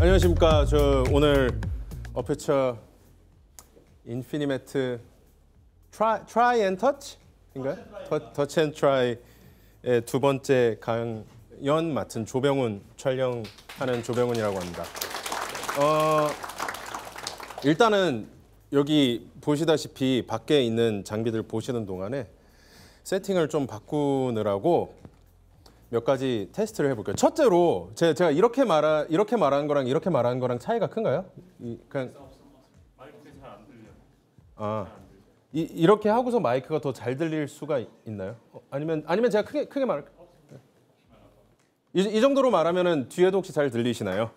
안녕하십니까. 저 오늘 어페처 인피니매트 트라이 앤 터치인가요? 터치 앤 트라이의 두 번째 강연 맡은 조병훈, 촬영하는 조병훈이라고 합니다. 일단은 여기 보시다시피 밖에 있는 장비들 보시는 동안에 세팅을 좀 바꾸느라고 몇 가지 테스트를 해볼게요. 첫째로 제가 이렇게 말하는 거랑 이렇게 말하는 거랑 차이가 큰가요? 그냥 마이크 잘 안 들려. 이렇게 하고서 마이크가 더 잘 들릴 수가 있나요? 아니면 제가 크게 말할까요? 이 정도로 말하면은 뒤에도 혹시 잘 들리시나요?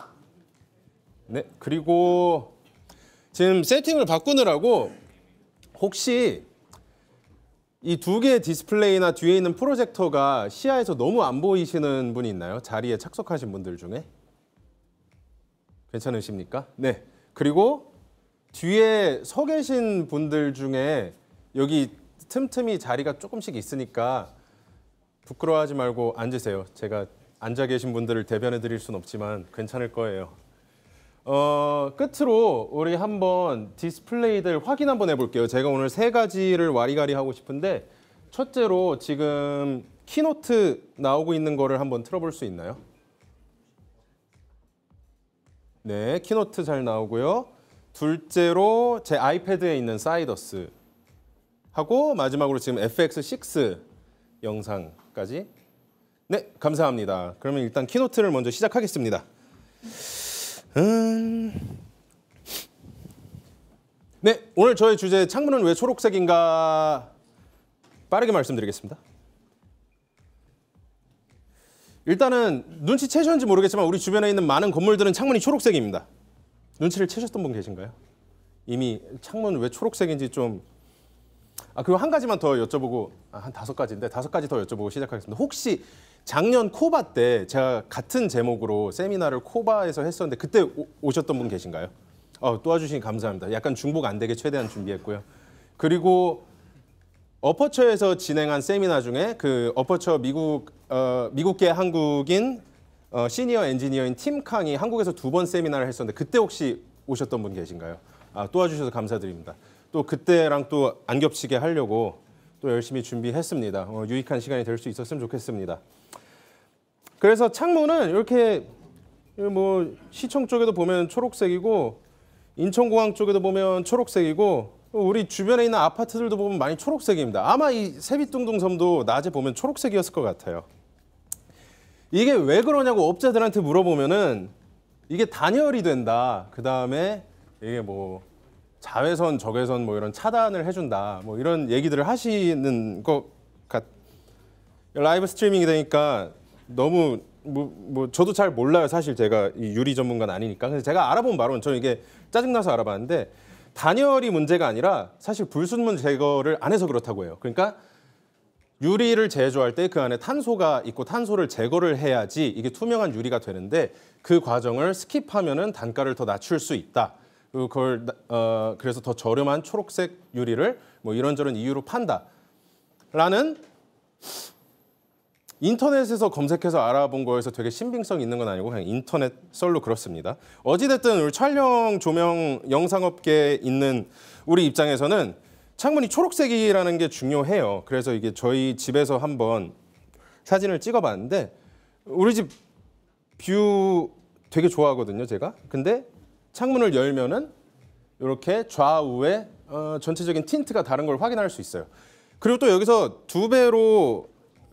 네. 그리고 지금 세팅을 바꾸느라고 혹시 이 두 개의 디스플레이나 뒤에 있는 프로젝터가 시야에서 너무 안 보이시는 분이 있나요? 자리에 착석하신 분들 중에? 괜찮으십니까? 네. 그리고 뒤에 서 계신 분들 중에 여기 틈틈이 자리가 조금씩 있으니까 부끄러워하지 말고 앉으세요. 제가 앉아 계신 분들을 대변해 드릴 수는 없지만 괜찮을 거예요. 끝으로 우리 한번 디스플레이들 확인 한번 해볼게요. 제가 오늘 세 가지를 와리가리 하고 싶은데 첫째로 지금 키노트 나오고 있는 거를 한번 틀어볼 수 있나요? 네, 키노트 잘 나오고요. 둘째로 제 아이패드에 있는 사이더스 하고 마지막으로 지금 FX6 영상까지. 네, 감사합니다. 그러면 일단 키노트를 먼저 시작하겠습니다. 네, 오늘 저의 주제 창문은 왜 초록색인가 빠르게 말씀드리겠습니다. 일단은 눈치채셨는지 모르겠지만 우리 주변에 있는 많은 건물들은 창문이 초록색입니다. 눈치를 채셨던 분 계신가요? 이미 창문 왜 초록색인지 좀... 그리고 한 가지만 더 여쭤보고, 한 5가지인데 5가지 더 여쭤보고 시작하겠습니다. 혹시 작년 코바 때 제가 같은 제목으로 세미나를 코바에서 했었는데 그때 오셨던 분 계신가요? 도와주시니 감사합니다. 약간 중복 안 되게 최대한 준비했고요. 그리고 어퍼처에서 진행한 세미나 중에 그 어퍼처 미국계 한국인 시니어 엔지니어인 팀 캉이 한국에서 2번 세미나를 했었는데 그때 혹시 오셨던 분 계신가요? 도와주셔서 감사드립니다. 또 그때랑 또 안 겹치게 하려고 또 열심히 준비했습니다. 유익한 시간이 될 수 있었으면 좋겠습니다. 그래서 창문은 이렇게 뭐 시청 쪽에도 보면 초록색이고 인천공항 쪽에도 보면 초록색이고 우리 주변에 있는 아파트들도 보면 많이 초록색입니다. 아마 이 세빛둥둥 섬도 낮에 보면 초록색이었을 것 같아요. 이게 왜 그러냐고 업자들한테 물어보면은 이게 단열이 된다. 그 다음에 이게 뭐 자외선, 적외선 뭐 이런 차단을 해준다. 뭐 이런 얘기들을 하시는 것 같. 라이브 스트리밍이 되니까 너무 뭐 저도 잘 몰라요. 사실 제가 이 유리 전문가는 아니니까. 그래서 제가 알아본 바로는 저는 이게 짜증나서 알아봤는데 단열이 문제가 아니라 사실 불순물 제거를 안 해서 그렇다고 해요. 그러니까 유리를 제조할 때 그 안에 탄소가 있고 탄소를 제거를 해야지 이게 투명한 유리가 되는데 그 과정을 스킵하면은 단가를 더 낮출 수 있다. 그걸 그래서 더 저렴한 초록색 유리를 뭐 이런저런 이유로 판다라는 인터넷에서 검색해서 알아본 거에서 되게 신빙성 있는 건 아니고 그냥 인터넷 썰로 그렇습니다. 어찌됐든 우리 촬영, 조명, 영상업계에 있는 우리 입장에서는 창문이 초록색이라는 게 중요해요. 그래서 이게 저희 집에서 한번 사진을 찍어봤는데 우리 집 뷰 되게 좋아하거든요, 제가. 근데 창문을 열면은 이렇게 좌우에 전체적인 틴트가 다른 걸 확인할 수 있어요. 그리고 또 여기서 2배로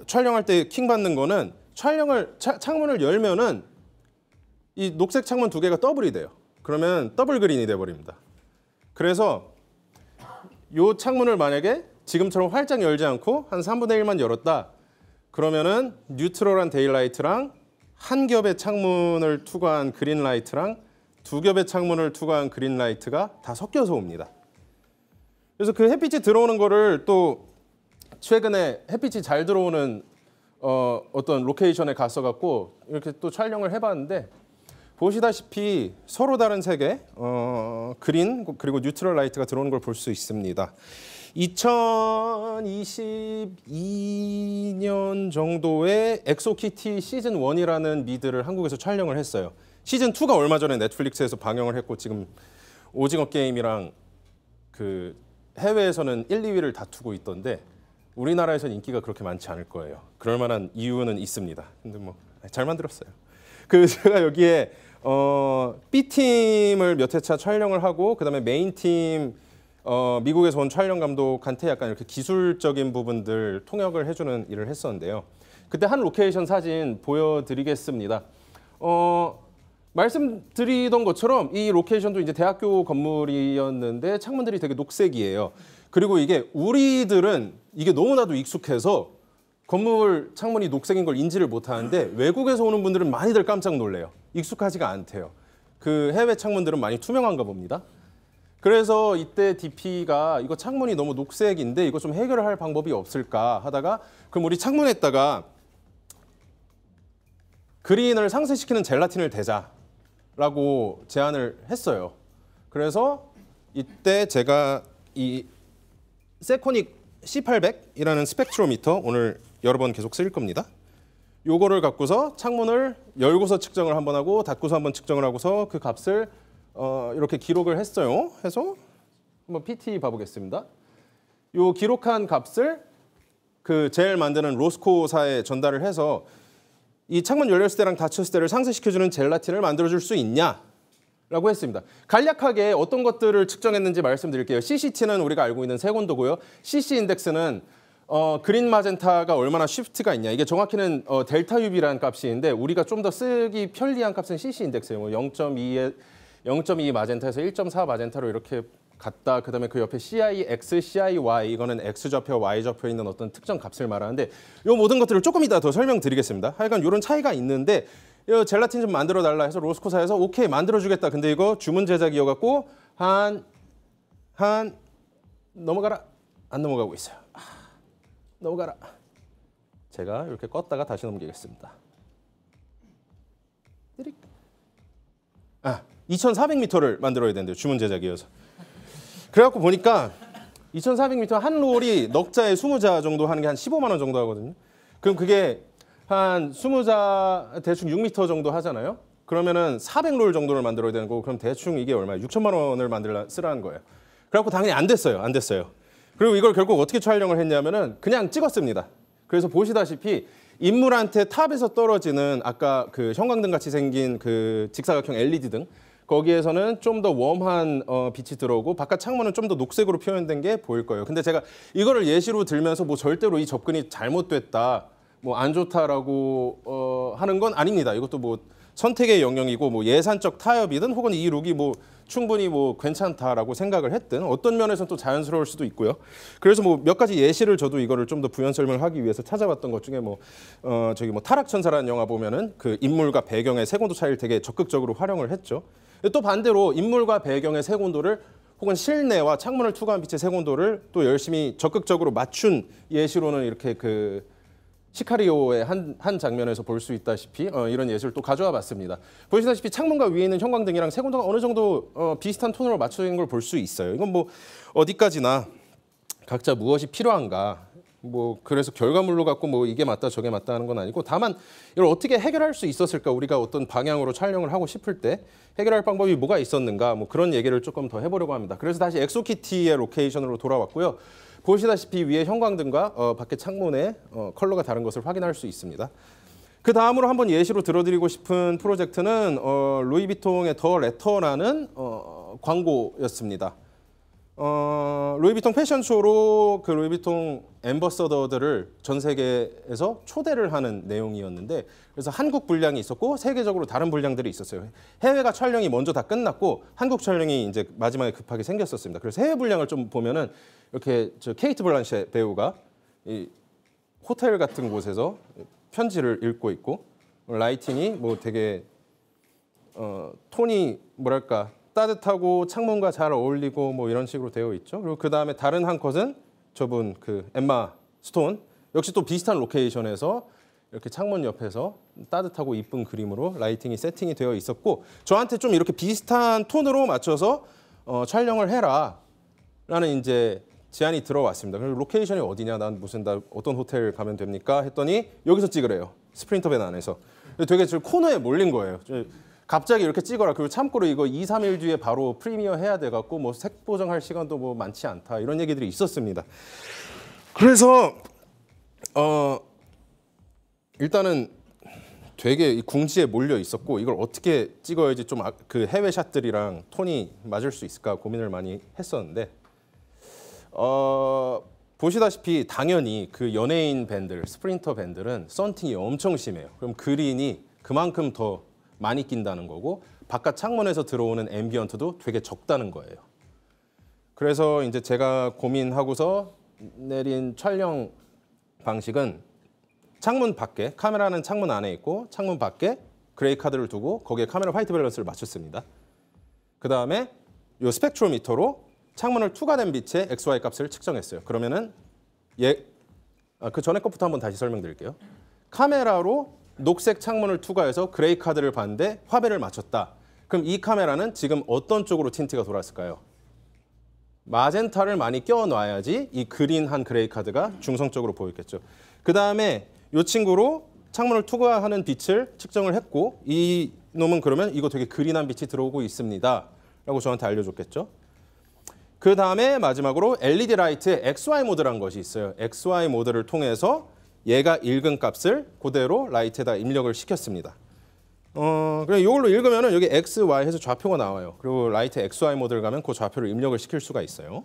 촬영할 때 킹 받는 거는 창문을 열면은 이 녹색 창문 2개가 더블이 돼요. 그러면 더블 그린이 돼 버립니다. 그래서 이 창문을 만약에 지금처럼 활짝 열지 않고 한 3분의 1만 열었다. 그러면은 뉴트럴한 데일라이트랑 한 겹의 창문을 투과한 그린라이트랑 2겹의 창문을 투과한 그린라이트가 다 섞여서 옵니다. 그래서 그 햇빛이 들어오는 거를 또 최근에 햇빛이 잘 들어오는 어떤 로케이션에 갔어갖고 이렇게 또 촬영을 해봤는데 보시다시피 서로 다른 색의 그린 그리고 뉴트럴 라이트가 들어오는 걸 볼 수 있습니다. 2022년 정도에 엑소키티 시즌 1이라는 미드를 한국에서 촬영을 했어요. 시즌 2가 얼마 전에 넷플릭스에서 방영을 했고 지금 오징어 게임이랑 그 해외에서는 1, 2위를 다투고 있던데 우리나라에서는 인기가 그렇게 많지 않을 거예요. 그럴 만한 이유는 있습니다. 근데 뭐 잘 만들었어요. 그 제가 여기에 B팀을 몇 회차 촬영을 하고 그다음에 메인팀 미국에서 온 촬영 감독한테 약간 이렇게 기술적인 부분들 통역을 해주는 일을 했었는데요. 그때 한 로케이션 사진 보여드리겠습니다. 말씀드리던 것처럼 이 로케이션도 이제 대학교 건물이었는데 창문들이 되게 녹색이에요. 그리고 이게 우리들은 이게 너무나도 익숙해서 건물 창문이 녹색인 걸 인지를 못하는데 외국에서 오는 분들은 많이들 깜짝 놀래요. 익숙하지가 않대요. 그 해외 창문들은 많이 투명한가 봅니다. 그래서 이때 DP가 이거 창문이 너무 녹색인데 이거 좀 해결을 할 방법이 없을까 하다가 그럼 우리 창문에다가 그린을 상쇄시키는 젤라틴을 대자라고 제안을 했어요. 그래서 이때 제가 이 세코닉 C800이라는 스펙트로미터 오늘 여러 번 계속 쓸 겁니다. 요거를 갖고서 창문을 열고서 측정을 한번 하고 닫고서 한번 측정을 하고서 그 값을 이렇게 기록을 했어요. 해서 한번 PT 봐보겠습니다. 요 기록한 값을 그 젤 만드는 로스코사에 전달을 해서 이 창문 열렸을 때랑 닫혔을 때를 상쇄시켜주는 젤라틴을 만들어줄 수 있냐? 라고 했습니다. 간략하게 어떤 것들을 측정했는지 말씀드릴게요. CCT는 우리가 알고 있는 색온도고요. CC 인덱스는 그린 마젠타가 얼마나 쉬프트가 있냐. 이게 정확히는 델타 UV라는 값인데 우리가 좀 더 쓰기 편리한 값은 CC 인덱스예요. 뭐 0.2 마젠타에서 1.4 마젠타로 이렇게 갔다. 그다음에 그 옆에 CIX, CIY 이거는 X좌표, Y좌표에 있는 어떤 특정 값을 말하는데 이 모든 것들을 조금 이따 더 설명드리겠습니다. 하여간 이런 차이가 있는데 이 젤라틴 좀 만들어 달라 해서 로스코사에서 오케이 만들어주겠다. 근데 이거 주문 제작이어갖고 한 넘어가라. 안 넘어가고 있어요. 넘어가라. 제가 이렇게 껐다가 다시 넘기겠습니다. 2,400m를 만들어야 되는데요. 주문 제작이어서. 그래갖고 보니까 2,400m 한 롤이 넉자에 20자 정도 하는 게 한 15만 원 정도 하거든요. 그럼 그게 한 20자 대충 6m 정도 하잖아요. 그러면은 400롤 정도를 만들어야 되는 거고 그럼 대충 이게 얼마예요? 6천만 원을 쓰라는 거예요. 그래갖고 당연히 안 됐어요. 안 됐어요. 그리고 이걸 결국 어떻게 촬영을 했냐면은 그냥 찍었습니다. 그래서 보시다시피 인물한테 탑에서 떨어지는 아까 그 형광등 같이 생긴 그 직사각형 LED 등 거기에서는 좀 더 웜한 빛이 들어오고 바깥 창문은 좀 더 녹색으로 표현된 게 보일 거예요. 근데 제가 이거를 예시로 들면서 뭐 절대로 이 접근이 잘못됐다, 뭐 안 좋다라고 하는 건 아닙니다. 이것도 뭐 선택의 영역이고 뭐 예산적 타협이든 혹은 이 룩이 뭐 충분히 뭐 괜찮다라고 생각을 했든 어떤 면에서는 또 자연스러울 수도 있고요. 그래서 뭐 몇 가지 예시를 저도 이거를 좀 더 부연 설명하기 위해서 찾아봤던 것 중에 뭐 저기 뭐 타락천사라는 영화 보면은 그 인물과 배경의 색온도 차이를 되게 적극적으로 활용을 했죠. 또 반대로 인물과 배경의 색온도를 혹은 실내와 창문을 투과한 빛의 색온도를 또 열심히 적극적으로 맞춘 예시로는 이렇게 그 시카리오의 한 장면에서 볼 수 있다시피 이런 예시를 또 가져와 봤습니다. 보시다시피 창문과 위에 있는 형광등이랑 색온도가 어느 정도 비슷한 톤으로 맞춰진 걸 볼 수 있어요. 이건 뭐 어디까지나 각자 무엇이 필요한가 뭐 그래서 결과물로 갖고 뭐 이게 맞다 저게 맞다 하는 건 아니고 다만 이걸 어떻게 해결할 수 있었을까 우리가 어떤 방향으로 촬영을 하고 싶을 때 해결할 방법이 뭐가 있었는가 뭐 그런 얘기를 조금 더 해보려고 합니다. 그래서 다시 엑소키티의 로케이션으로 돌아왔고요. 보시다시피 위에 형광등과 밖에 창문의 컬러가 다른 것을 확인할 수 있습니다. 그 다음으로 한번 예시로 들어드리고 싶은 프로젝트는 루이비통의 더 레터라는 광고였습니다. 루이비통 패션쇼로 그 루이비통 앰버서더들을 전 세계에서 초대를 하는 내용이었는데 그래서 한국 분량이 있었고 세계적으로 다른 분량들이 있었어요. 해외가 촬영이 먼저 다 끝났고 한국 촬영이 이제 마지막에 급하게 생겼었습니다. 그래서 해외 분량을 좀 보면은 이렇게 저 케이트 블란쳇 배우가 이 호텔 같은 곳에서 편지를 읽고 있고 라이팅이 뭐 되게 톤이 뭐랄까 따뜻하고 창문과 잘 어울리고 뭐 이런 식으로 되어 있죠. 그리고 그 다음에 다른 한 컷은 저분 그 엠마 스톤 역시 또 비슷한 로케이션에서 이렇게 창문 옆에서 따뜻하고 이쁜 그림으로 라이팅이 세팅이 되어 있었고 저한테 좀 이렇게 비슷한 톤으로 맞춰서 촬영을 해라라는 이제 제안이 들어왔습니다. 그래서 로케이션이 어디냐, 난 무슨 나 어떤 호텔 가면 됩니까? 했더니 여기서 찍으래요. 스프린터밴 안에서. 되게 저 코너에 몰린 거예요. 갑자기 이렇게 찍어라. 그리고 참고로 이거 2, 3일 뒤에 바로 프리미어 해야 돼갖고 뭐 색 보정할 시간도 뭐 많지 않다. 이런 얘기들이 있었습니다. 그래서 일단은 되게 이 궁지에 몰려 있었고 이걸 어떻게 찍어야지 좀 그 해외 샷들이랑 톤이 맞을 수 있을까 고민을 많이 했었는데 보시다시피 당연히 그 연예인 밴들, 스프린터 밴들은 썬팅이 엄청 심해요. 그럼 그린이 그만큼 더 많이 낀다는 거고 바깥 창문에서 들어오는 앰비언트도 되게 적다는 거예요. 그래서 이제 제가 고민하고서 내린 촬영 방식은 창문 밖에, 카메라는 창문 안에 있고 창문 밖에 그레이 카드를 두고 거기에 카메라 화이트 밸런스를 맞췄습니다. 그 다음에 이 스펙트로미터로 창문을 투과된 빛의 XY 값을 측정했어요. 그러면은 그 전에 것부터 한번 다시 설명드릴게요. 카메라로 녹색 창문을 투과해서 그레이 카드를 봤는데 화배를 맞췄다. 그럼 이 카메라는 지금 어떤 쪽으로 틴트가 돌았을까요? 마젠타를 많이 껴놔야지 이 그린한 그레이 카드가 중성적으로 보였겠죠. 그 다음에 이 친구로 창문을 투과하는 빛을 측정을 했고 이 놈은 그러면 이거 되게 그린한 빛이 들어오고 있습니다. 라고 저한테 알려줬겠죠. 그 다음에 마지막으로 LED 라이트의 XY 모드라는 것이 있어요. XY 모드를 통해서 얘가 읽은 값을 그대로 라이트에다 입력을 시켰습니다. 그냥 이걸로 읽으면은 여기 X, Y 해서 좌표가 나와요. 그리고 라이트 XY 모드를 가면 그 좌표를 입력을 시킬 수가 있어요.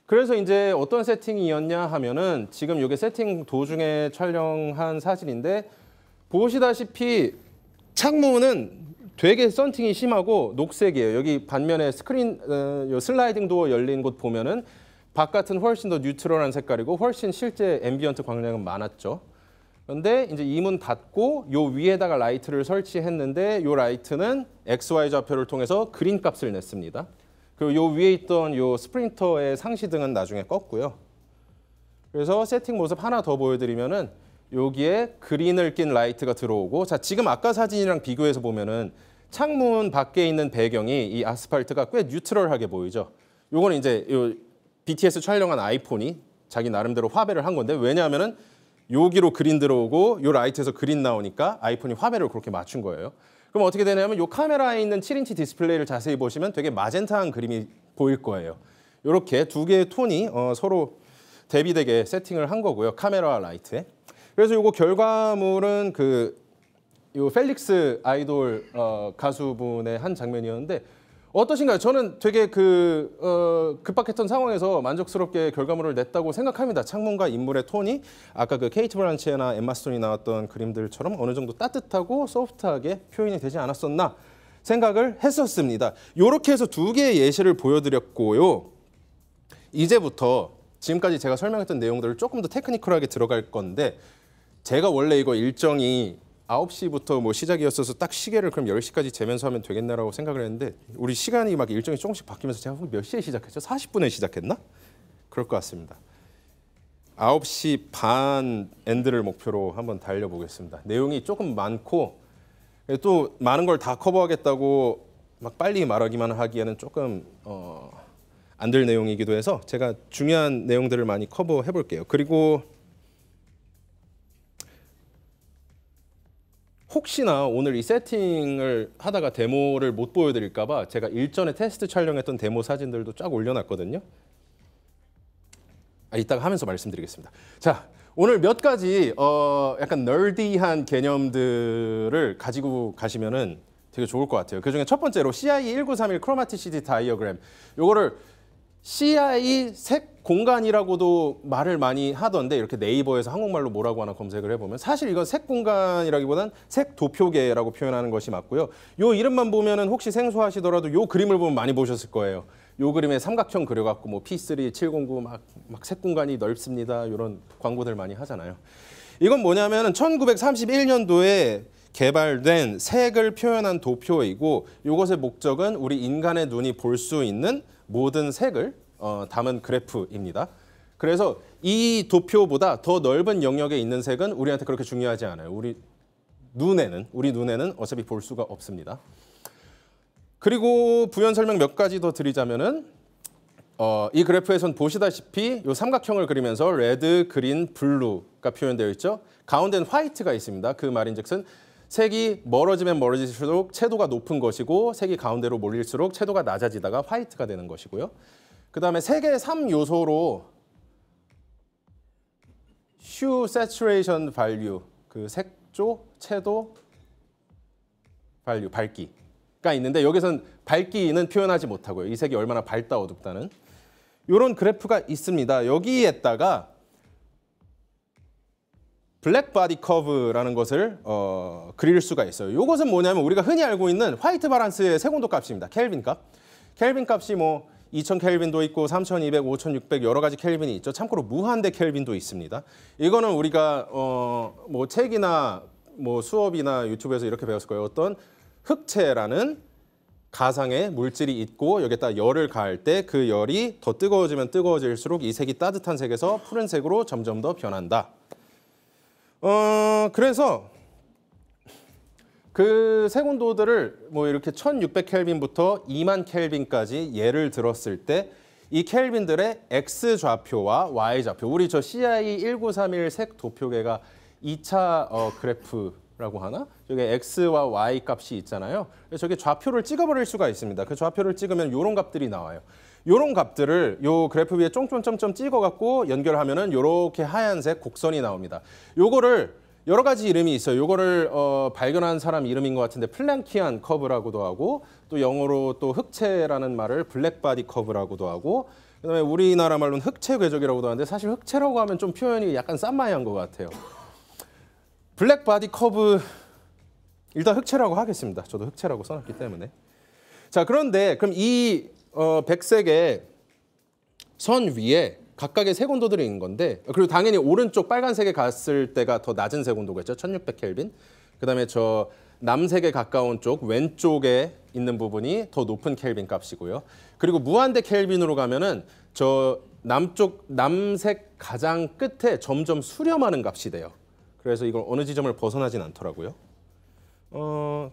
그래서 이제 어떤 세팅이었냐 하면은 지금 이게 세팅 도중에 촬영한 사진인데 보시다시피 창문은 되게 썬팅이 심하고 녹색이에요. 여기 반면에 스크린 요 슬라이딩 도어 열린 곳 보면은 바깥은 훨씬 더 뉴트럴한 색깔이고 훨씬 실제 앰비언트 광량은 많았죠. 그런데 이제 이 문 닫고 요 위에다가 라이트를 설치했는데 요 라이트는 XY 좌표를 통해서 그린 값을 냈습니다. 그리고 요 위에 있던 요 스프린터의 상시등은 나중에 껐고요. 그래서 세팅 모습 하나 더 보여드리면은 여기에 그린을 낀 라이트가 들어오고 자 지금 아까 사진이랑 비교해서 보면은 창문 밖에 있는 배경이 이 아스팔트가 꽤 뉴트럴하게 보이죠. 요거는 이제 요 BTS 촬영한 아이폰이 자기 나름대로 화배를 한 건데 왜냐하면은 여기로 그린 들어오고 요 라이트에서 그린 나오니까 아이폰이 화배를 그렇게 맞춘 거예요. 그럼 어떻게 되냐면 요 카메라에 있는 7인치 디스플레이를 자세히 보시면 되게 마젠타한 그림이 보일 거예요. 이렇게 두 개의 톤이 서로 대비되게 세팅을 한 거고요. 카메라와 라이트에. 그래서 요거 결과물은 요 펠릭스 아이돌 가수분의 한 장면이었는데 어떠신가요? 저는 되게 급박했던 상황에서 만족스럽게 결과물을 냈다고 생각합니다. 창문과 인물의 톤이 아까 그 케이트 블란쳇이나 엠마 스톤이 나왔던 그림들처럼 어느 정도 따뜻하고 소프트하게 표현이 되지 않았었나 생각을 했었습니다. 이렇게 해서 두 개의 예시를 보여드렸고요. 이제부터 지금까지 제가 설명했던 내용들을 조금 더 테크니컬하게 들어갈 건데 제가 원래 이거 일정이 9시부터 뭐 시작이었어서 딱 시계를 그럼 10시까지 재면서 하면 되겠나라고 생각을 했는데 우리 시간이 막 일정이 조금씩 바뀌면서 제가 몇 시에 시작했죠? 40분에 시작했나? 그럴 것 같습니다. 9시 반 엔드를 목표로 한번 달려보겠습니다. 내용이 조금 많고 또 많은 걸 다 커버하겠다고 막 빨리 말하기만 하기에는 조금 안 될 내용이기도 해서 제가 중요한 내용들을 많이 커버해 볼게요. 그리고 혹시나 오늘 이 세팅을 하다가 데모를 못 보여드릴까 봐 제가 일전에 테스트 촬영했던 데모 사진들도 쫙 올려놨거든요. 이따가 하면서 말씀드리겠습니다. 자, 오늘 몇 가지 약간 널디한 개념들을 가지고 가시면은 되게 좋을 것 같아요. 그중에 첫 번째로 CI1931 크로마티시티 다이어그램. 요거를 CI 색 공간이라고도 말을 많이 하던데 이렇게 네이버에서 한국말로 뭐라고 하나 검색을 해보면 사실 이건 색 공간이라기보단 색 도표계라고 표현하는 것이 맞고요. 요 이름만 보면은 혹시 생소하시더라도 요 그림을 보면 많이 보셨을 거예요. 요 그림에 삼각형 그려갖고 뭐 P3, 709 막 색 공간이 넓습니다. 이런 광고들 많이 하잖아요. 이건 뭐냐면은 1931년도에 개발된 색을 표현한 도표이고 이것의 목적은 우리 인간의 눈이 볼 수 있는 모든 색을 담은 그래프입니다. 그래서 이 도표보다 더 넓은 영역에 있는 색은 우리한테 그렇게 중요하지 않아요. 우리 눈에는 어차피 볼 수가 없습니다. 그리고 부연 설명 몇 가지 더 드리자면은 이 그래프에선 보시다시피 이 삼각형을 그리면서 레드, 그린, 블루가 표현되어 있죠. 가운데는 화이트가 있습니다. 그 말인즉슨 색이 멀어지면 멀어질수록 채도가 높은 것이고 색이 가운데로 몰릴수록 채도가 낮아지다가 화이트가 되는 것이고요. 그다음에 색의 3요소로 hue, saturation value, 그 색조, 채도, value, 밝기가 있는데 여기서는 밝기는 표현하지 못하고요. 이 색이 얼마나 밝다 어둡다는 이런 그래프가 있습니다. 여기에다가 블랙 바디 커브라는 것을 그릴 수가 있어요. 이것은 뭐냐면 우리가 흔히 알고 있는 화이트 바란스의 색온도 값입니다. 켈빈 값. 켈빈 값이 뭐 2000 켈빈도 있고 3200, 5600 여러 가지 켈빈이 있죠. 참고로 무한대 켈빈도 있습니다. 이거는 우리가 뭐 책이나 뭐 수업이나 유튜브에서 이렇게 배웠을 거예요. 어떤 흑채라는 가상의 물질이 있고 여기다 열을 가할 때 그 열이 더 뜨거워지면 뜨거워질수록 이 색이 따뜻한 색에서 푸른색으로 점점 더 변한다. 그래서 그 색온도들을 뭐 이렇게 1600 켈빈부터 2만 켈빈까지 예를 들었을 때 이 켈빈들의 X 좌표와 Y 좌표, 우리 저 CI 1931 색 도표계가 2차 그래프라고 하나? 저기 X와 Y 값이 있잖아요. 그래서 저기 좌표를 찍어버릴 수가 있습니다. 그 좌표를 찍으면 이런 값들이 나와요. 이런 값들을 요 그래프 위에 쫑쫑쫑쫑 찍어갖고 연결하면은 이렇게 하얀색 곡선이 나옵니다. 요거를 여러 가지 이름이 있어요. 요거를 발견한 사람 이름인 것 같은데 플랭키안 커브라고도 하고 또 영어로 또 흑채라는 말을 블랙 바디 커브라고도 하고 그다음에 우리나라 말로는 흑채 궤적이라고도 하는데 사실 흑채라고 하면 좀 표현이 약간 싼마이한 것 같아요. 블랙 바디 커브 일단 흑채라고 하겠습니다. 저도 흑채라고 써놨기 때문에. 자, 그런데 그럼 이 백색의 선 위에 각각의 색온도들이 있는 건데 그리고 당연히 오른쪽 빨간색에 갔을 때가 더 낮은 색온도겠죠. 1600 켈빈. 그다음에 저 남색에 가까운 쪽 왼쪽에 있는 부분이 더 높은 켈빈 값이고요. 그리고 무한대 켈빈으로 가면은 저 남색 가장 끝에 점점 수렴하는 값이 돼요. 그래서 이걸 어느 지점을 벗어나진 않더라고요.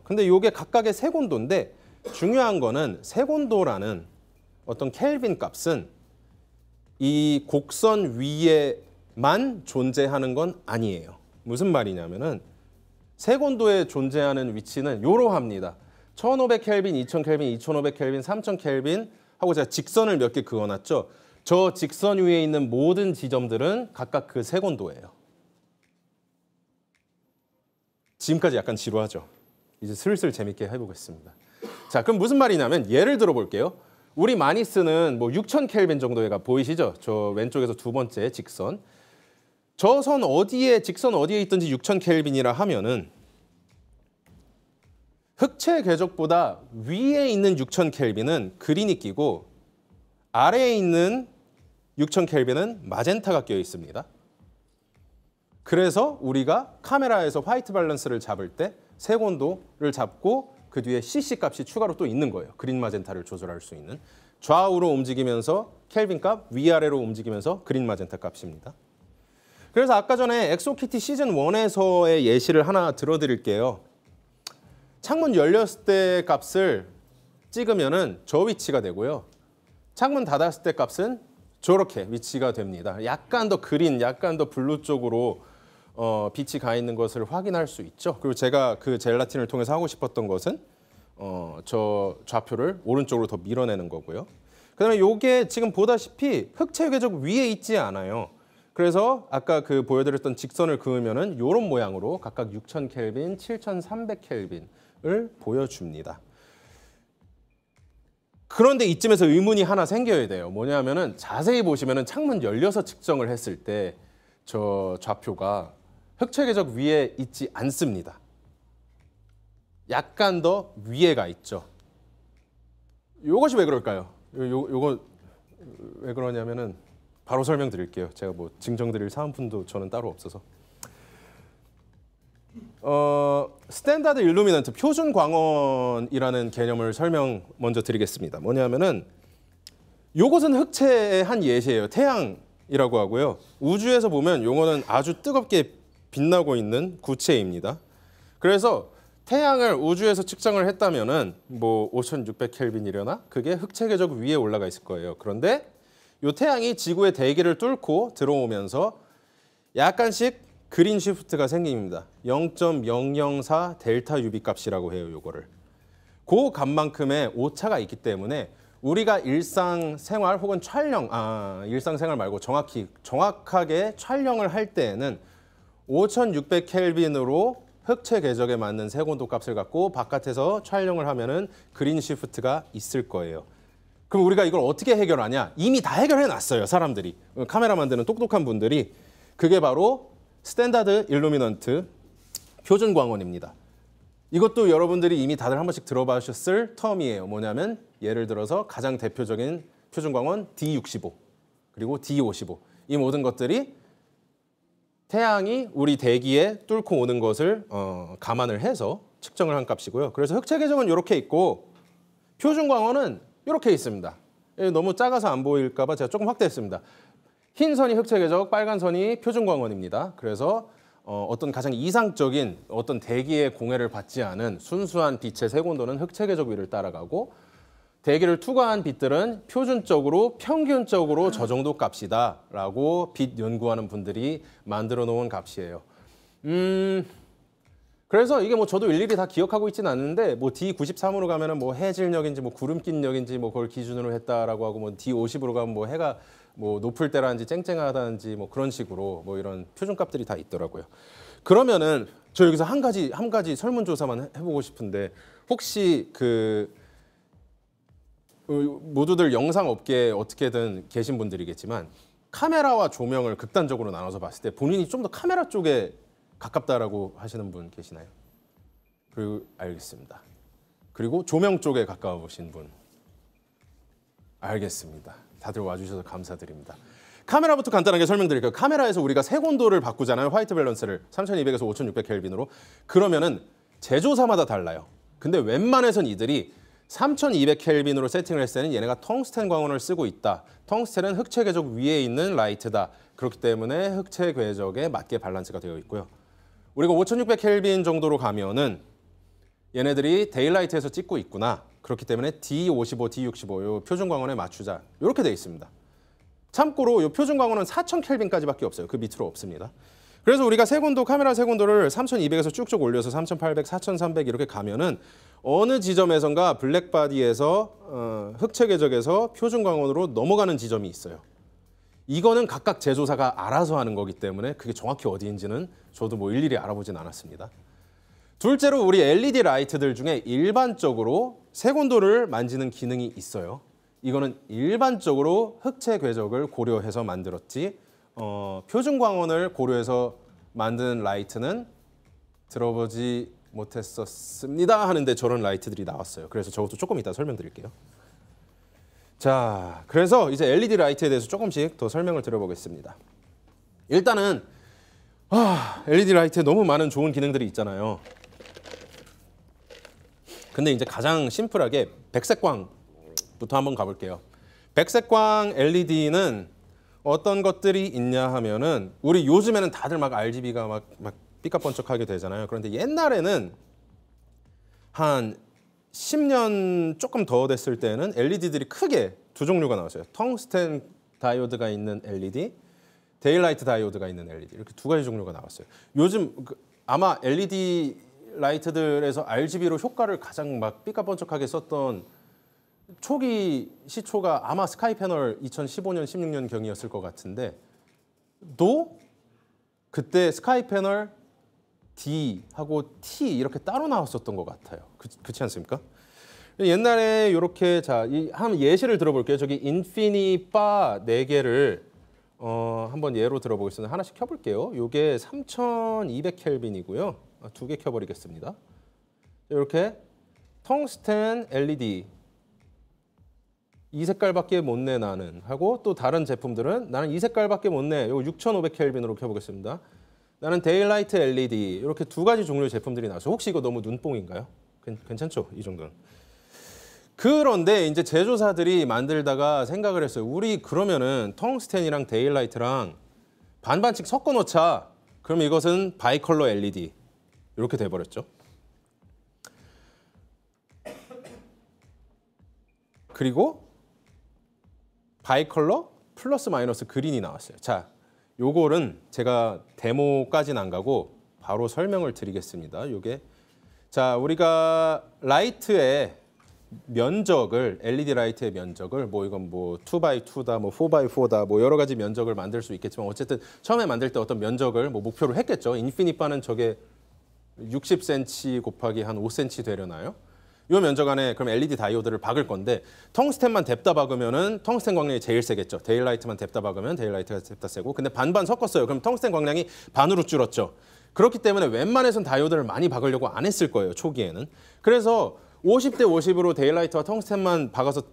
근데 이게 각각의 색온도인데 중요한 거는 색온도라는 어떤 켈빈 값은 이 곡선 위에만 존재하는 건 아니에요. 무슨 말이냐면은 색온도에 존재하는 위치는 이러합니다. 1500 켈빈, 2000 켈빈, 2500 켈빈, 3000 켈빈 하고 제가 직선을 몇 개 그어놨죠. 저 직선 위에 있는 모든 지점들은 각각 그 색온도예요. 지금까지 약간 지루하죠. 이제 슬슬 재밌게 해보겠습니다. 자, 그럼 무슨 말이냐면 예를 들어 볼게요. 우리 많이 쓰는 뭐 6000 켈빈 정도가 보이시죠? 저 왼쪽에서 두 번째 직선. 저 선 어디에 직선 어디에 있든지 6000 켈빈이라 하면은 흑채 궤적보다 위에 있는 6000 켈빈은 그린이 끼고 아래에 있는 6000 켈빈은 마젠타가 껴 있습니다. 그래서 우리가 카메라에서 화이트 밸런스를 잡을 때 색온도를 잡고 그 뒤에 CC 값이 추가로 또 있는 거예요. 그린 마젠타를 조절할 수 있는. 좌우로 움직이면서 켈빈 값, 위아래로 움직이면서 그린 마젠타 값입니다. 그래서 아까 전에 엑소키티 시즌 1에서의 예시를 하나 들어드릴게요. 창문 열렸을 때 값을 찍으면은 저 위치가 되고요. 창문 닫았을 때 값은 저렇게 위치가 됩니다. 약간 더 그린, 약간 더 블루 쪽으로 빛이 가 있는 것을 확인할 수 있죠. 그리고 제가 그 젤라틴을 통해서 하고 싶었던 것은 저 좌표를 오른쪽으로 더 밀어내는 거고요. 그다음에 이게 지금 보다시피 흑채 궤적 위에 있지 않아요. 그래서 아까 그 보여드렸던 직선을 그으면은 이런 모양으로 각각 6000 켈빈, 7300 켈빈을 보여줍니다. 그런데 이쯤에서 의문이 하나 생겨야 돼요. 뭐냐면은 자세히 보시면은 창문 열려서 측정을 했을 때 저 좌표가 흑채 궤적 위에 있지 않습니다. 약간 더 위에가 있죠. 요것이 왜 그럴까요? 요거 왜 그러냐면은 바로 설명드릴게요. 제가 뭐 증정드릴 사은품도 저는 따로 없어서. 스탠다드 일루미넌트 표준 광원이라는 개념을 설명 먼저 드리겠습니다. 뭐냐면은 요것은 흑채의 한 예시예요. 태양이라고 하고요. 우주에서 보면 요거는 아주 뜨겁게 빛나고 있는 구체입니다. 그래서 태양을 우주에서 측정을 했다면은 뭐 5600 켈빈이려나? 그게 흑채 궤적 위에 올라가 있을 거예요. 그런데 요 태양이 지구의 대기를 뚫고 들어오면서 약간씩 그린 시프트가 생깁니다. 0.004 델타 UV 값이라고 해요, 요거를. 그 값만큼의 오차가 있기 때문에 우리가 일상생활 혹은 촬영, 일상생활 말고 정확하게 촬영을 할 때에는 5600 켈빈으로 흑체 궤적에 맞는 색온도 값을 갖고 바깥에서 촬영을 하면은 그린 시프트가 있을 거예요. 그럼 우리가 이걸 어떻게 해결하냐? 이미 다 해결해 놨어요, 사람들이. 카메라 만드는 똑똑한 분들이. 그게 바로 스탠다드 일루미넌트 표준 광원입니다. 이것도 여러분들이 이미 다들 한 번씩 들어보셨을 텀이에요. 뭐냐면 예를 들어서 가장 대표적인 표준 광원 D65 그리고 D55 이 모든 것들이 태양이 우리 대기에 뚫고 오는 것을 감안을 해서 측정을 한 값이고요. 그래서 흑체 궤적은 이렇게 있고 표준 광원은 이렇게 있습니다. 너무 작아서 안 보일까 봐 제가 조금 확대했습니다. 흰 선이 흑체 궤적, 빨간 선이 표준 광원입니다. 그래서 어떤 가장 이상적인 어떤 대기의 공해를 받지 않은 순수한 빛의 색온도는 흑체 궤적 위를 따라가고 대기를 투과한 빛들은 표준적으로 평균적으로 저 정도 값이다라고 빛 연구하는 분들이 만들어 놓은 값이에요. 그래서 이게 뭐 저도 일일이 다 기억하고 있지는 않는데 뭐 D93으로 가면은 뭐 해질녘인지 뭐 구름낀녘인지 뭐 그걸 기준으로 했다라고 하고 뭐 D50으로 가면 뭐 해가 뭐 높을 때라든지 쨍쨍하다든지 뭐 그런 식으로 뭐 이런 표준값들이 다 있더라고요. 그러면은 저 여기서 한 가지 설문조사만 해보고 싶은데 혹시 모두들 영상 업계에 어떻게든 계신 분들이겠지만 카메라와 조명을 극단적으로 나눠서 봤을 때 본인이 좀 더 카메라 쪽에 가깝다라고 하시는 분 계시나요? 그리고 알겠습니다. 그리고 조명 쪽에 가까워 보신 분 알겠습니다. 다들 와주셔서 감사드립니다. 카메라부터 간단하게 설명드릴게요. 카메라에서 우리가 색온도를 바꾸잖아요. 화이트 밸런스를 3200에서 5600 켈빈으로. 그러면은 제조사마다 달라요. 근데 웬만해선 이들이 3200 켈빈으로 세팅을 했을 때는 얘네가 텅스텐 광원을 쓰고 있다. 텅스텐은 흑체 궤적 위에 있는 라이트다. 그렇기 때문에 흑체 궤적에 맞게 밸런스가 되어 있고요. 우리가 5600 켈빈 정도로 가면은 얘네들이 데일라이트에서 찍고 있구나. 그렇기 때문에 D55, D65 요 표준 광원에 맞추자. 이렇게 돼 있습니다. 참고로 요 표준 광원은 4000 켈빈까지밖에 없어요. 그 밑으로 없습니다. 그래서 우리가 색온도 카메라 색온도를 3200에서 쭉쭉 올려서 3800, 4300 이렇게 가면은 어느 지점에선가 블랙바디에서 흑체 궤적에서 표준 광원으로 넘어가는 지점이 있어요. 이거는 각각 제조사가 알아서 하는 거기 때문에 그게 정확히 어디인지는 저도 뭐 일일이 알아보진 않았습니다. 둘째로 우리 LED 라이트들 중에 일반적으로 색온도를 만지는 기능이 있어요. 이거는 일반적으로 흑체 궤적을 고려해서 만들었지 표준 광원을 고려해서 만든 라이트는 들어보지 못했었습니다 하는데 저런 라이트들이 나왔어요. 그래서 저것도 조금 이따 설명드릴게요. 자, 그래서 이제 LED 라이트에 대해서 조금씩 더 설명을 드려보겠습니다. 일단은 LED 라이트에 너무 많은 좋은 기능들이 있잖아요. 근데 이제 가장 심플하게 백색광부터 한번 가볼게요. 백색광 LED는 어떤 것들이 있냐 하면은 우리 요즘에는 다들 막 RGB가 막 삐까번쩍하게 되잖아요. 그런데 옛날에는 한 10년 조금 더 됐을 때는 LED들이 크게 두 종류가 나왔어요. 텅스텐 다이오드가 있는 LED, 데일라이트 다이오드가 있는 LED 이렇게 두 가지 종류가 나왔어요. 요즘 아마 LED 라이트들에서 RGB로 효과를 가장 막 삐까번쩍하게 썼던 초기 시초가 아마 스카이 패널 2015년, 16년 경이었을 것 같은데 또 그때 스카이 패널 D하고 T 이렇게 따로 나왔었던 것 같아요. 그렇지 않습니까? 옛날에 이렇게 한 예시를 들어볼게요. 저기 인피니 바 4개를 한번 예로 들어보겠습니다. 하나씩 켜볼게요. 이게 3200 켈빈이고요. 2개 켜버리겠습니다. 이렇게 텅스텐 LED 이 색깔밖에 못 내 나는 하고 또 다른 제품들은 나는 이 색깔밖에 못 내. 이거 6500 켈빈으로 켜보겠습니다. 나는 데일라이트 LED 이렇게 두 가지 종류의 제품들이 나왔어요. 혹시 이거 너무 눈뽕인가요? 괜찮죠? 이 정도는. 그런데 이제 제조사들이 만들다가 생각을 했어요. 우리 그러면은 텅스텐이랑 데일라이트랑 반반씩 섞어 놓자. 그럼 이것은 바이컬러 LED 이렇게 돼버렸죠. 그리고 바이컬러 플러스 마이너스 그린이 나왔어요. 자, 요거는 제가 데모까지는 안 가고 바로 설명을 드리겠습니다. 요게 자, 우리가 라이트의 면적을 LED 라이트의 면적을 뭐 이건 뭐 2x2다 뭐 4x4다 뭐 여러 가지 면적을 만들 수 있겠지만 어쨌든 처음에 만들 때 어떤 면적을 뭐 목표로 했겠죠. 인피니트 바는 저게 60cm 곱하기 한 5cm 되려나요? 이 면적 안에 그럼 LED 다이오드를 박을 건데 텅스텐만 뎁다 박으면은 텅스텐 광량이 제일 세겠죠. 데일라이트만 뎁다 박으면 데일라이트가 뎁다 세고 근데 반반 섞었어요. 그럼 텅스텐 광량이 반으로 줄었죠. 그렇기 때문에 웬만해선 다이오드를 많이 박으려고 안 했을 거예요. 초기에는. 그래서 50대 50으로 데일라이트와 텅스텐만 박아서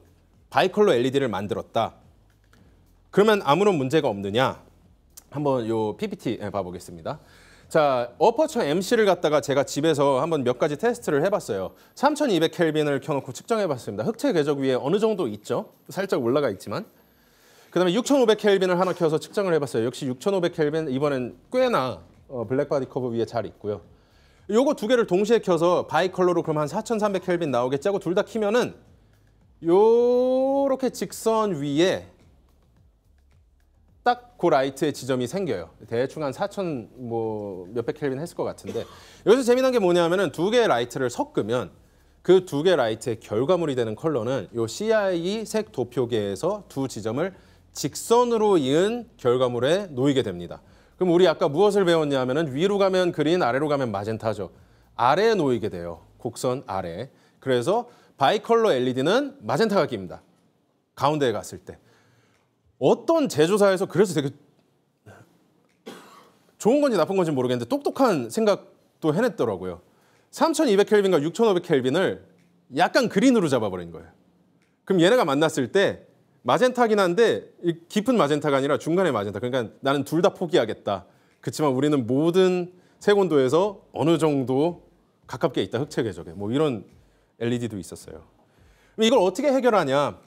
바이컬러 LED를 만들었다. 그러면 아무런 문제가 없느냐? 한번 요 PPT 봐보겠습니다. 자, 어퍼처 MC를 갖다가 제가 집에서 한번 몇 가지 테스트를 해봤어요. 3200켈빈을 켜놓고 측정해봤습니다. 흑체 궤적 위에 어느 정도 있죠? 살짝 올라가 있지만. 그다음에 6500켈빈을 하나 켜서 측정을 해봤어요. 역시 6500켈빈 이번엔 꽤나 블랙바디 커브 위에 잘 있고요. 요거 두 개를 동시에 켜서 바이컬러로 그럼 한 4300켈빈 나오겠지 하고 둘 다 키면은 요렇게 직선 위에 딱 그 라이트의 지점이 생겨요. 대충 한 4000 뭐 몇백 켈빈 했을 것 같은데 여기서 재미난 게 뭐냐면은 두 개의 라이트를 섞으면 그 두 개의 라이트의 결과물이 되는 컬러는 요 CIE 색 도표계에서 두 지점을 직선으로 이은 결과물에 놓이게 됩니다. 그럼 우리 아까 무엇을 배웠냐면은 위로 가면 그린, 아래로 가면 마젠타죠. 아래에 놓이게 돼요. 곡선 아래. 그래서 바이컬러 LED는 마젠타가 낍니다. 가운데에 갔을 때. 어떤 제조사에서 그래서 되게 좋은 건지 나쁜 건지 모르겠는데 똑똑한 생각도 해냈더라고요. 3200켈빈과 6500켈빈을 약간 그린으로 잡아버린 거예요. 그럼 얘네가 만났을 때 마젠타긴 한데 깊은 마젠타가 아니라 중간의 마젠타. 그러니까 나는 둘 다 포기하겠다. 그렇지만 우리는 모든 색온도에서 어느 정도 가깝게 있다. 흑체 궤적에. 뭐 이런 LED도 있었어요. 그럼 이걸 어떻게 해결하냐.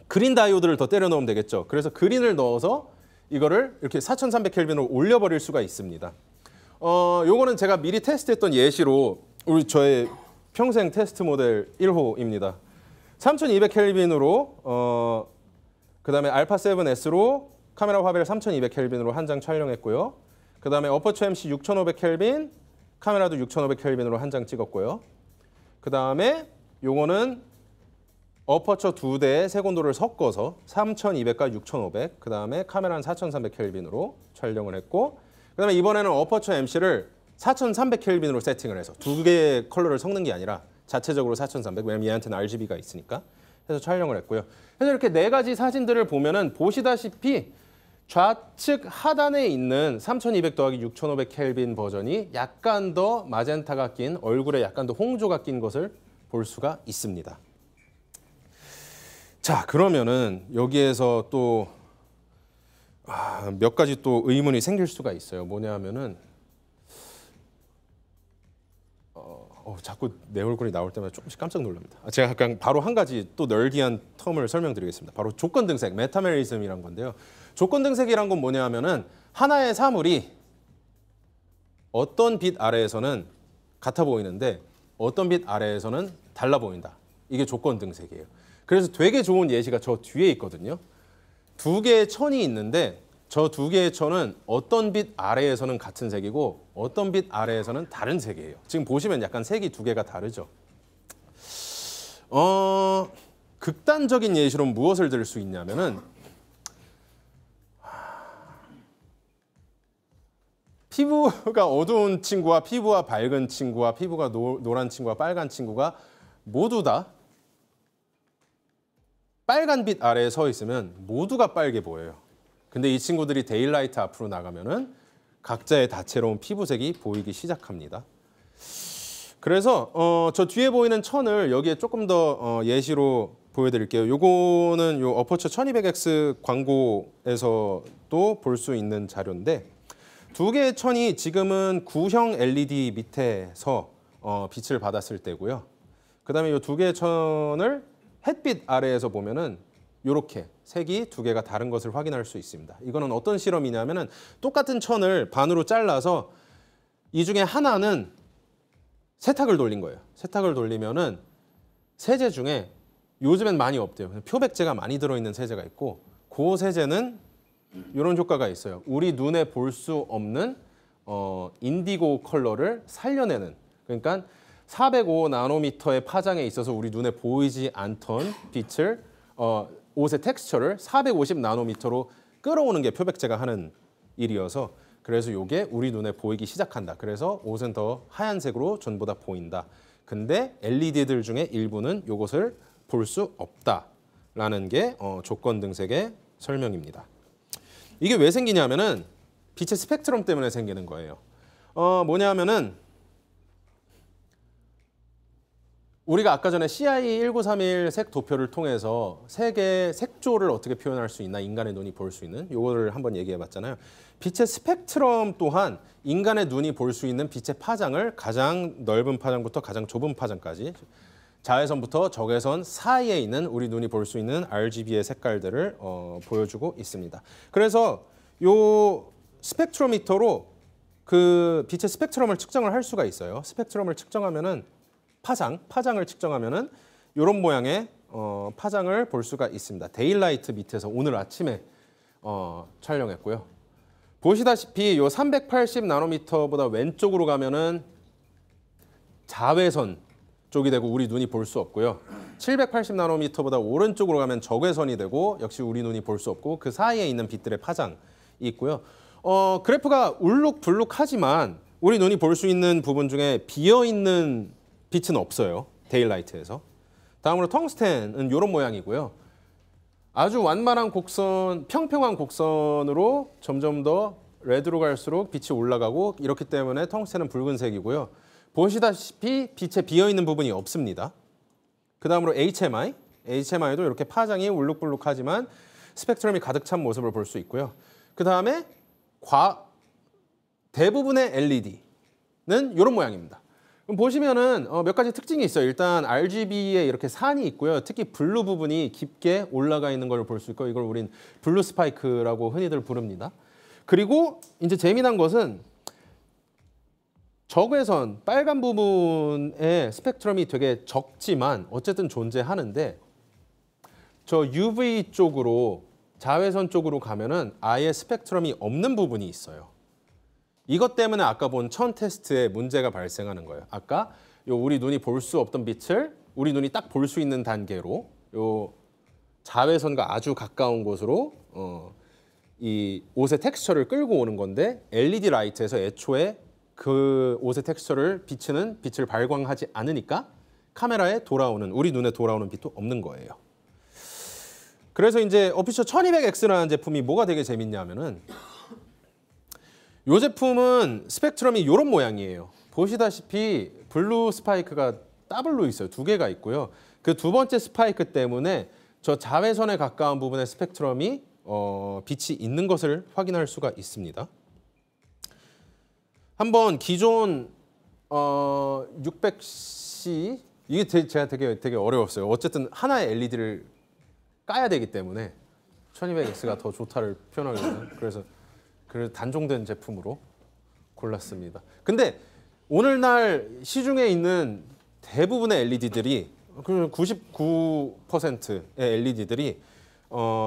그린 다이오드를 더 때려 넣으면 되겠죠. 그래서 그린을 넣어서 이거를 이렇게 4300켈빈으로 올려버릴 수가 있습니다. 요거는 제가 미리 테스트했던 예시로 우리 저의 평생 테스트 모델 1호입니다. 3200켈빈으로 그다음에 알파7S로 카메라 화벨 3200켈빈으로 한 장 촬영했고요. 그다음에 어퍼처 MC 6500켈빈 카메라도 6500켈빈으로 한 장 찍었고요. 그다음에 요거는 어퍼처 두 대의 색온도를 섞어서 3200과 6500, 그다음에 카메라는 4300켈빈으로 촬영을 했고 그다음에 이번에는 어퍼처 MC를 4300켈빈으로 세팅을 해서 두 개의 컬러를 섞는 게 아니라 자체적으로 4300, 왜냐면 얘한테는 RGB가 있으니까 해서 촬영을 했고요. 그래서 이렇게 네 가지 사진들을 보면은 보시다시피 좌측 하단에 있는 3200 더하기 6500켈빈 버전이 약간 더 마젠타가 낀 얼굴에 약간 더 홍조가 낀 것을 볼 수가 있습니다. 자, 그러면은 여기에서 또 몇 가지 또 의문이 생길 수가 있어요. 뭐냐면은 자꾸 내 얼굴이 나올 때마다 조금씩 깜짝 놀랍니다. 제가 그냥 바로 한 가지 또 널디한 텀을 설명드리겠습니다. 바로 조건 등색, 메타메리즘이란 건데요. 조건 등색이란 건 뭐냐면은 하나의 사물이 어떤 빛 아래에서는 같아 보이는데 어떤 빛 아래에서는 달라 보인다. 이게 조건 등색이에요. 그래서 되게 좋은 예시가 저 뒤에 있거든요. 두 개의 천이 있는데 저 두 개의 천은 어떤 빛 아래에서는 같은 색이고 어떤 빛 아래에서는 다른 색이에요. 지금 보시면 약간 색이 두 개가 다르죠. 극단적인 예시로 무엇을 들 수 있냐면은 피부가 어두운 친구와 피부가 밝은 친구와 피부가 노란 친구와 빨간 친구가 모두 다 빨간 빛 아래에 서 있으면 모두가 빨개 보여요. 근데 이 친구들이 데일라이트 앞으로 나가면은 각자의 다채로운 피부색이 보이기 시작합니다. 그래서 저 뒤에 보이는 천을 여기에 조금 더 예시로 보여드릴게요. 요거는 요 어퍼처 1200X 광고에서도 볼 수 있는 자료인데 두 개의 천이 지금은 구형 LED 밑에서 빛을 받았을 때고요. 그다음에 이 두 개의 천을 햇빛 아래에서 보면은 이렇게 색이 두 개가 다른 것을 확인할 수 있습니다. 이거는 어떤 실험이냐면은 똑같은 천을 반으로 잘라서 이 중에 하나는 세탁을 돌린 거예요. 세탁을 돌리면은 세제 중에 요즘엔 많이 없대요. 표백제가 많이 들어있는 세제가 있고 그 세제는 이런 효과가 있어요. 우리 눈에 볼 수 없는 인디고 컬러를 살려내는. 그러니까 405 나노미터의 파장에 있어서 우리 눈에 보이지 않던 빛을 옷의 텍스처를 450 나노미터로 끌어오는 게 표백제가 하는 일이어서 그래서 이게 우리 눈에 보이기 시작한다. 그래서 옷은 더 하얀색으로 전보다 보인다. 근데 LED들 중에 일부는 이것을 볼 수 없다라는 게 조건 등색의 설명입니다. 이게 왜 생기냐면은 빛의 스펙트럼 때문에 생기는 거예요. 뭐냐면은 우리가 아까 전에 CI1931 색 도표를 통해서 색의 색조를 어떻게 표현할 수 있나 인간의 눈이 볼 수 있는 요거를 한번 얘기해 봤잖아요. 빛의 스펙트럼 또한 인간의 눈이 볼 수 있는 빛의 파장을 가장 넓은 파장부터 가장 좁은 파장까지 자외선부터 적외선 사이에 있는 우리 눈이 볼 수 있는 RGB의 색깔들을 보여주고 있습니다. 그래서 요 스펙트로미터로 그 빛의 스펙트럼을 측정을 할 수가 있어요. 스펙트럼을 측정하면은 파장을 측정하면은 이런 모양의 파장을 볼 수가 있습니다. 데일라이트 밑에서 오늘 아침에 촬영했고요. 보시다시피 요 380 나노미터보다 왼쪽으로 가면은 자외선 쪽이 되고 우리 눈이 볼 수 없고요. 780 나노미터보다 오른쪽으로 가면 적외선이 되고 역시 우리 눈이 볼 수 없고 그 사이에 있는 빛들의 파장이 있고요. 그래프가 울룩불룩하지만 우리 눈이 볼 수 있는 부분 중에 비어있는 빛은 없어요. 데일라이트에서. 다음으로 텅스텐은 이런 모양이고요. 아주 완만한 곡선, 평평한 곡선으로 점점 더 레드로 갈수록 빛이 올라가고 이렇기 때문에 텅스텐은 붉은색이고요. 보시다시피 빛에 비어있는 부분이 없습니다. 그 다음으로 HMI도 이렇게 파장이 울룩불룩하지만 스펙트럼이 가득 찬 모습을 볼 수 있고요. 그 다음에 대부분의 LED는 이런 모양입니다. 그럼 보시면은 몇 가지 특징이 있어요. 일단 RGB에 이렇게 산이 있고요. 특히 블루 부분이 깊게 올라가 있는 걸 볼 수 있고 이걸 우린 블루 스파이크라고 흔히들 부릅니다. 그리고 이제 재미난 것은 적외선 빨간 부분의 스펙트럼이 되게 적지만 어쨌든 존재하는데 저 UV 쪽으로 자외선 쪽으로 가면은 아예 스펙트럼이 없는 부분이 있어요. 이것 때문에 아까 본 천 테스트에 문제가 발생하는 거예요. 아까 우리 눈이 볼 수 없던 빛을 우리 눈이 딱 볼 수 있는 단계로 요 자외선과 아주 가까운 곳으로 이 옷의 텍스처를 끌고 오는 건데 LED 라이트에서 애초에 그 옷의 텍스처를 비치는 빛을 발광하지 않으니까 카메라에 돌아오는 우리 눈에 돌아오는 빛도 없는 거예요. 그래서 이제 어피처 1200X라는 제품이 뭐가 되게 재밌냐면은 이 제품은 스펙트럼이 이런 모양이에요. 보시다시피 블루 스파이크가 더블로 있어요. 두 개가 있고요. 그 두 번째 스파이크 때문에 저 자외선에 가까운 부분의 스펙트럼이 빛이 있는 것을 확인할 수가 있습니다. 한번 기존 600C 이게 제가 되게 어려웠어요. 어쨌든 하나의 LED를 까야 되기 때문에 1200X가 더 좋다를 표현하거든요. 그래서 단종된 제품으로 골랐습니다. 근데 오늘날 시중에 있는 대부분의 LED들이 99%의 LED들이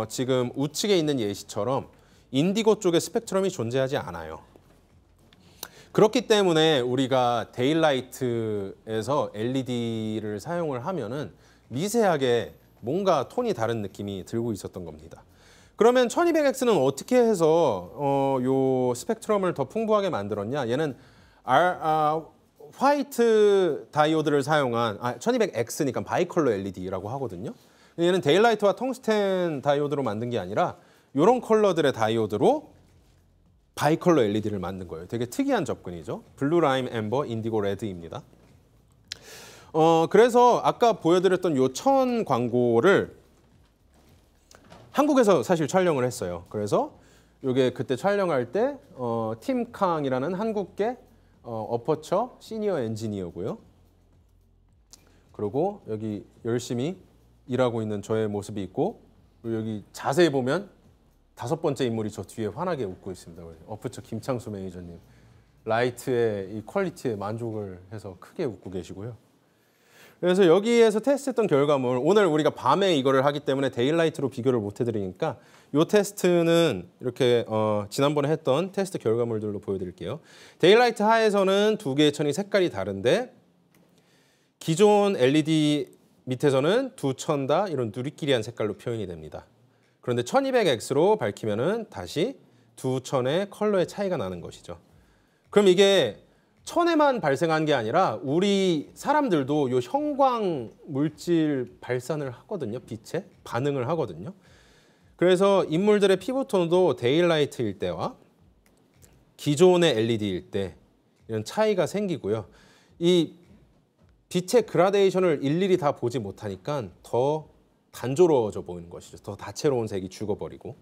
지금 우측에 있는 예시처럼 인디고 쪽의 스펙트럼이 존재하지 않아요. 그렇기 때문에 우리가 데일라이트에서 LED를 사용을 하면은 미세하게 뭔가 톤이 다른 느낌이 들고 있었던 겁니다. 그러면 1200X는 어떻게 해서 요 스펙트럼을 더 풍부하게 만들었냐? 얘는 화이트 다이오드를 사용한 1200X니까 바이컬러 LED라고 하거든요. 얘는 데일라이트와 텅스텐 다이오드로 만든 게 아니라 이런 컬러들의 다이오드로 바이컬러 LED를 만든 거예요. 되게 특이한 접근이죠. 블루 라임 앰버 인디고 레드입니다. 그래서 아까 보여드렸던 요 천 광고를 한국에서 사실 촬영을 했어요. 그래서 이게 그때 촬영할 때 팀 캉이라는 한국계 어퍼처 시니어 엔지니어고요. 그리고 여기 열심히 일하고 있는 저의 모습이 있고 그리고 여기 자세히 보면 5번째 인물이 저 뒤에 환하게 웃고 있습니다. 어퍼처 김창수 매니저님. 라이트의 이 퀄리티에 만족을 해서 크게 웃고 계시고요. 그래서 여기에서 테스트했던 결과물, 오늘 우리가 밤에 이거를 하기 때문에 데일라이트로 비교를 못 해드리니까 이 테스트는 이렇게 지난번에 했던 테스트 결과물들로 보여드릴게요. 데일라이트 하에서는 두 개의 천이 색깔이 다른데 기존 LED 밑에서는 두 천 다 이런 누리끼리한 색깔로 표현이 됩니다. 그런데 1200X로 밝히면은 다시 두 천의 컬러의 차이가 나는 것이죠. 그럼 이게 천에만 발생한 게 아니라 우리 사람들도 요 형광 물질 발산을 하거든요. 빛에 반응을 하거든요. 그래서 인물들의 피부톤도 데일라이트일 때와 기존의 LED일 때 이런 차이가 생기고요. 이 빛의 그라데이션을 일일이 다 보지 못하니까 더 단조로워져 보이는 것이죠. 더 다채로운 색이 죽어버리고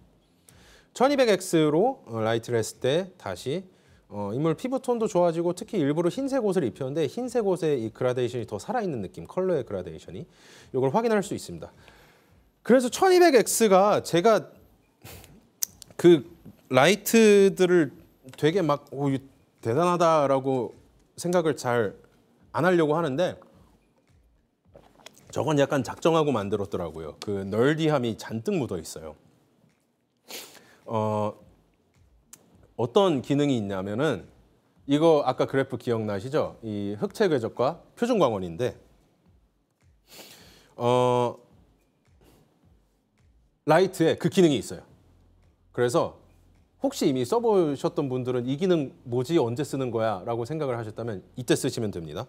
1200X로 라이트를 했을 때 다시 인물 피부톤도 좋아지고 특히 일부러 흰색 옷을 입혔는데 흰색 옷의 이 그라데이션이 더 살아있는 느낌, 컬러의 그라데이션이 이걸 확인할 수 있습니다. 그래서 1200X가 제가 그 라이트들을 되게 막 대단하다라고 생각을 잘 안 하려고 하는데 저건 약간 작정하고 만들었더라고요. 그 널디함이 잔뜩 묻어 있어요. 어떤 기능이 있냐면은 이거 아까 그래프 기억나시죠? 이 흑채 궤적과 표준 광원인데 라이트에 그 기능이 있어요. 그래서 혹시 이미 써보셨던 분들은 이 기능 뭐지? 언제 쓰는 거야? 라고 생각을 하셨다면 이때 쓰시면 됩니다.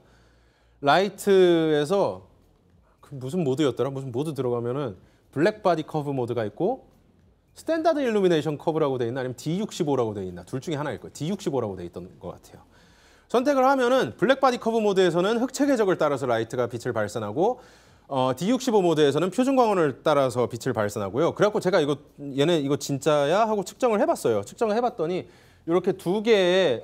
라이트에서 무슨 모드였더라? 무슨 모드 들어가면은 블랙 바디 커브 모드가 있고 스탠다드 일루미네이션 커브라고 돼 있나 아니면 D65라고 돼 있나 둘 중에 하나일 거예요. D65라고 돼 있던 것 같아요. 선택을 하면은 블랙 바디 커브 모드에서는 흑채 궤적을 따라서 라이트가 빛을 발산하고 D65 모드에서는 표준 광원을 따라서 빛을 발산하고요. 그래갖고 제가 얘네 이거 진짜야 하고 측정을 해봤어요. 측정을 해봤더니 이렇게 두 개의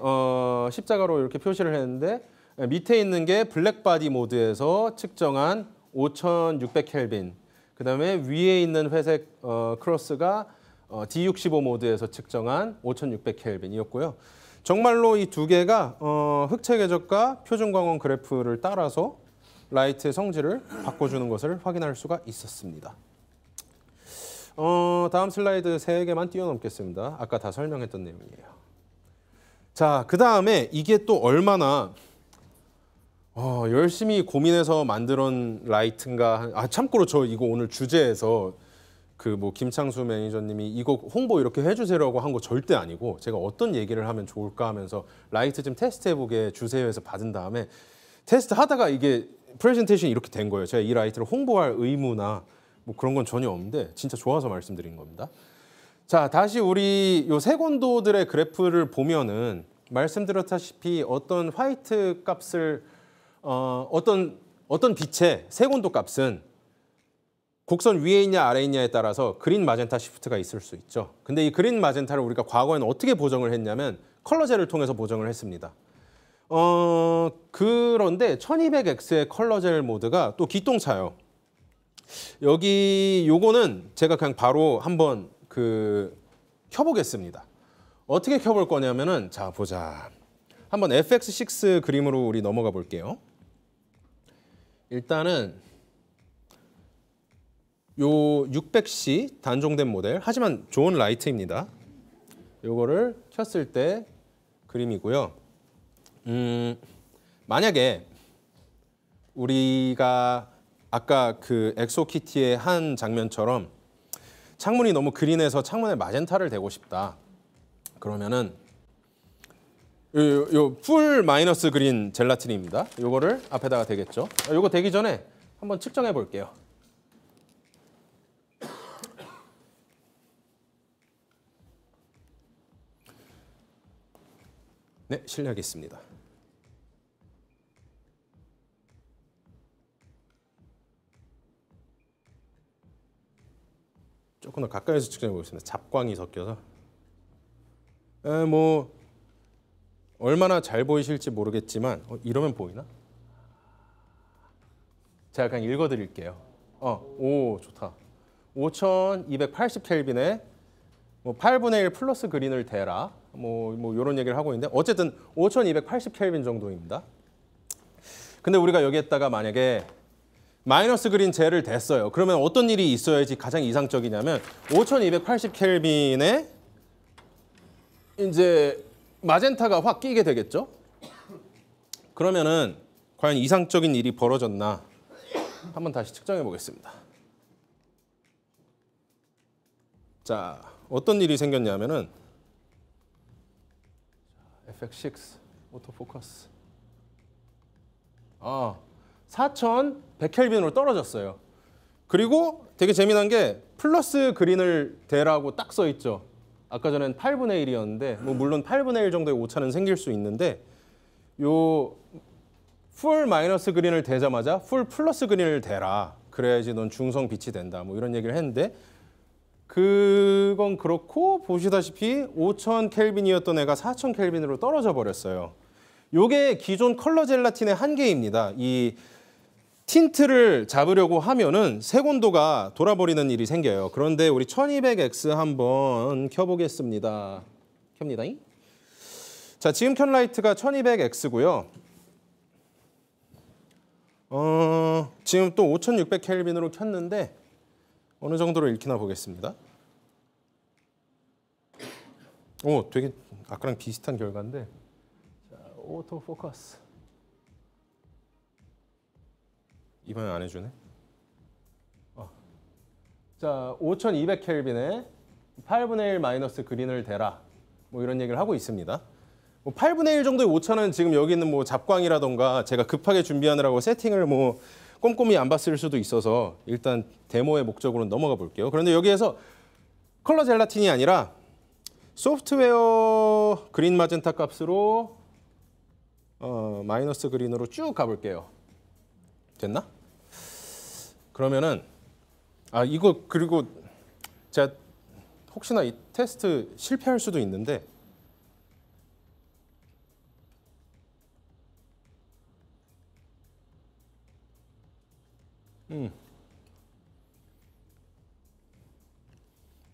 십자가로 이렇게 표시를 했는데 밑에 있는 게 블랙 바디 모드에서 측정한 5600 켈빈. 그다음에 위에 있는 회색 크로스가 D65 모드에서 측정한 5600 켈빈이었고요. 정말로 이 두 개가 흑채 궤적과 표준 광원 그래프를 따라서 라이트의 성질을 바꿔주는 것을 확인할 수가 있었습니다. 다음 슬라이드 3개만 뛰어넘겠습니다. 아까 다 설명했던 내용이에요. 자, 그 다음에 이게 또 얼마나 열심히 고민해서 만든 라이트인가. 참고로 저 이거 오늘 주제에서 그 뭐 김창수 매니저님이 이거 홍보 이렇게 해주세요라고 한 거 절대 아니고 제가 어떤 얘기를 하면 좋을까 하면서 라이트 좀 테스트해보게 주세요 해서 받은 다음에 테스트 하다가 이게 프레젠테이션이 이렇게 된 거예요. 제가 이 라이트를 홍보할 의무나 뭐 그런 건 전혀 없는데 진짜 좋아서 말씀드린 겁니다. 자, 다시 우리 요 색온도들의 그래프를 보면은 말씀드렸다시피 어떤 화이트 값을 어떤 빛의 색온도 값은 곡선 위에 있냐 아래에 있냐에 따라서 그린 마젠타 시프트가 있을 수 있죠. 근데 이 그린 마젠타를 우리가 과거에는 어떻게 보정을 했냐면 컬러젤을 통해서 보정을 했습니다. 그런데 1200X의 컬러젤 모드가 또 기똥차요. 여기 요거는 제가 그냥 바로 한번 켜보겠습니다. 어떻게 켜볼 거냐면은 자 보자. 한번 FX6 그림으로 우리 넘어가 볼게요. 일단은 요 600C 단종된 모델 하지만 좋은 라이트입니다. 요거를 켰을 때 그림이고요. 만약에 우리가 아까 그 엑소키티의 한 장면처럼 창문이 너무 그린해서 창문에 마젠타를 대고 싶다. 그러면은 요 풀 마이너스 그린 젤라틴입니다. 요거를 앞에다가 대겠죠. 요거 대기 전에 한번 측정해 볼게요. 네, 실례하겠습니다. 조금 더 가까이서 측정해 보겠습니다. 잡광이 섞여서. 뭐 얼마나 잘 보이실지 모르겠지만 이러면 보이나? 제가 그냥 읽어드릴게요. 오 좋다. 5280 켈빈에 뭐 8분의 1 플러스 그린을 대라. 뭐 이런 얘기를 하고 있는데 어쨌든 5280 켈빈 정도입니다. 근데 우리가 여기에다가 만약에 마이너스 그린 젤을 댔어요. 그러면 어떤 일이 있어야지 가장 이상적이냐면 5280 켈빈에 이제 마젠타가 확 끼게 되겠죠. 그러면은 과연 이상적인 일이 벌어졌나 한번 다시 측정해 보겠습니다. 자, 어떤 일이 생겼냐면은 FX6 오토포커스 4100켈빈으로 떨어졌어요. 그리고 되게 재미난 게 플러스 그린을 대라고 딱 써 있죠. 아까 전엔 8분의 1이었는데 뭐 물론 8분의 1 정도의 오차는 생길 수 있는데 요 풀 마이너스 그린을 대자마자 풀 플러스 그린을 대라. 그래야지 넌 중성 빛이 된다. 뭐 이런 얘기를 했는데 그건 그렇고 보시다시피 5000 켈빈이었던 애가 4000 켈빈으로 떨어져 버렸어요. 요게 기존 컬러 젤라틴의 한계입니다. 이 틴트를 잡으려고 하면은 색온도가 돌아버리는 일이 생겨요. 그런데 우리 1200X 한번 켜보겠습니다. 켭니다잉. 자, 지금 켠 라이트가 1200X고요. 지금 또 5600 켈빈으로 켰는데 어느 정도로 읽히나 보겠습니다. 오, 되게 아까랑 비슷한 결과인데. 자, 오토 포커스. 이번엔 안 해주네. 자, 5200 켈빈에 8분의 1 마이너스 그린을 대라. 뭐 이런 얘기를 하고 있습니다. 뭐 8분의 1 정도의 오차는 지금 여기 있는 뭐 잡광이라던가 제가 급하게 준비하느라고 세팅을 뭐 꼼꼼히 안 봤을 수도 있어서 일단 데모의 목적으로는 넘어가 볼게요. 그런데 여기에서 컬러 젤라틴이 아니라 소프트웨어 그린 마젠타 값으로 마이너스 그린으로 쭉 가볼게요. 됐나? 그러면은 이거 그리고 제가 혹시나 이 테스트 실패할 수도 있는데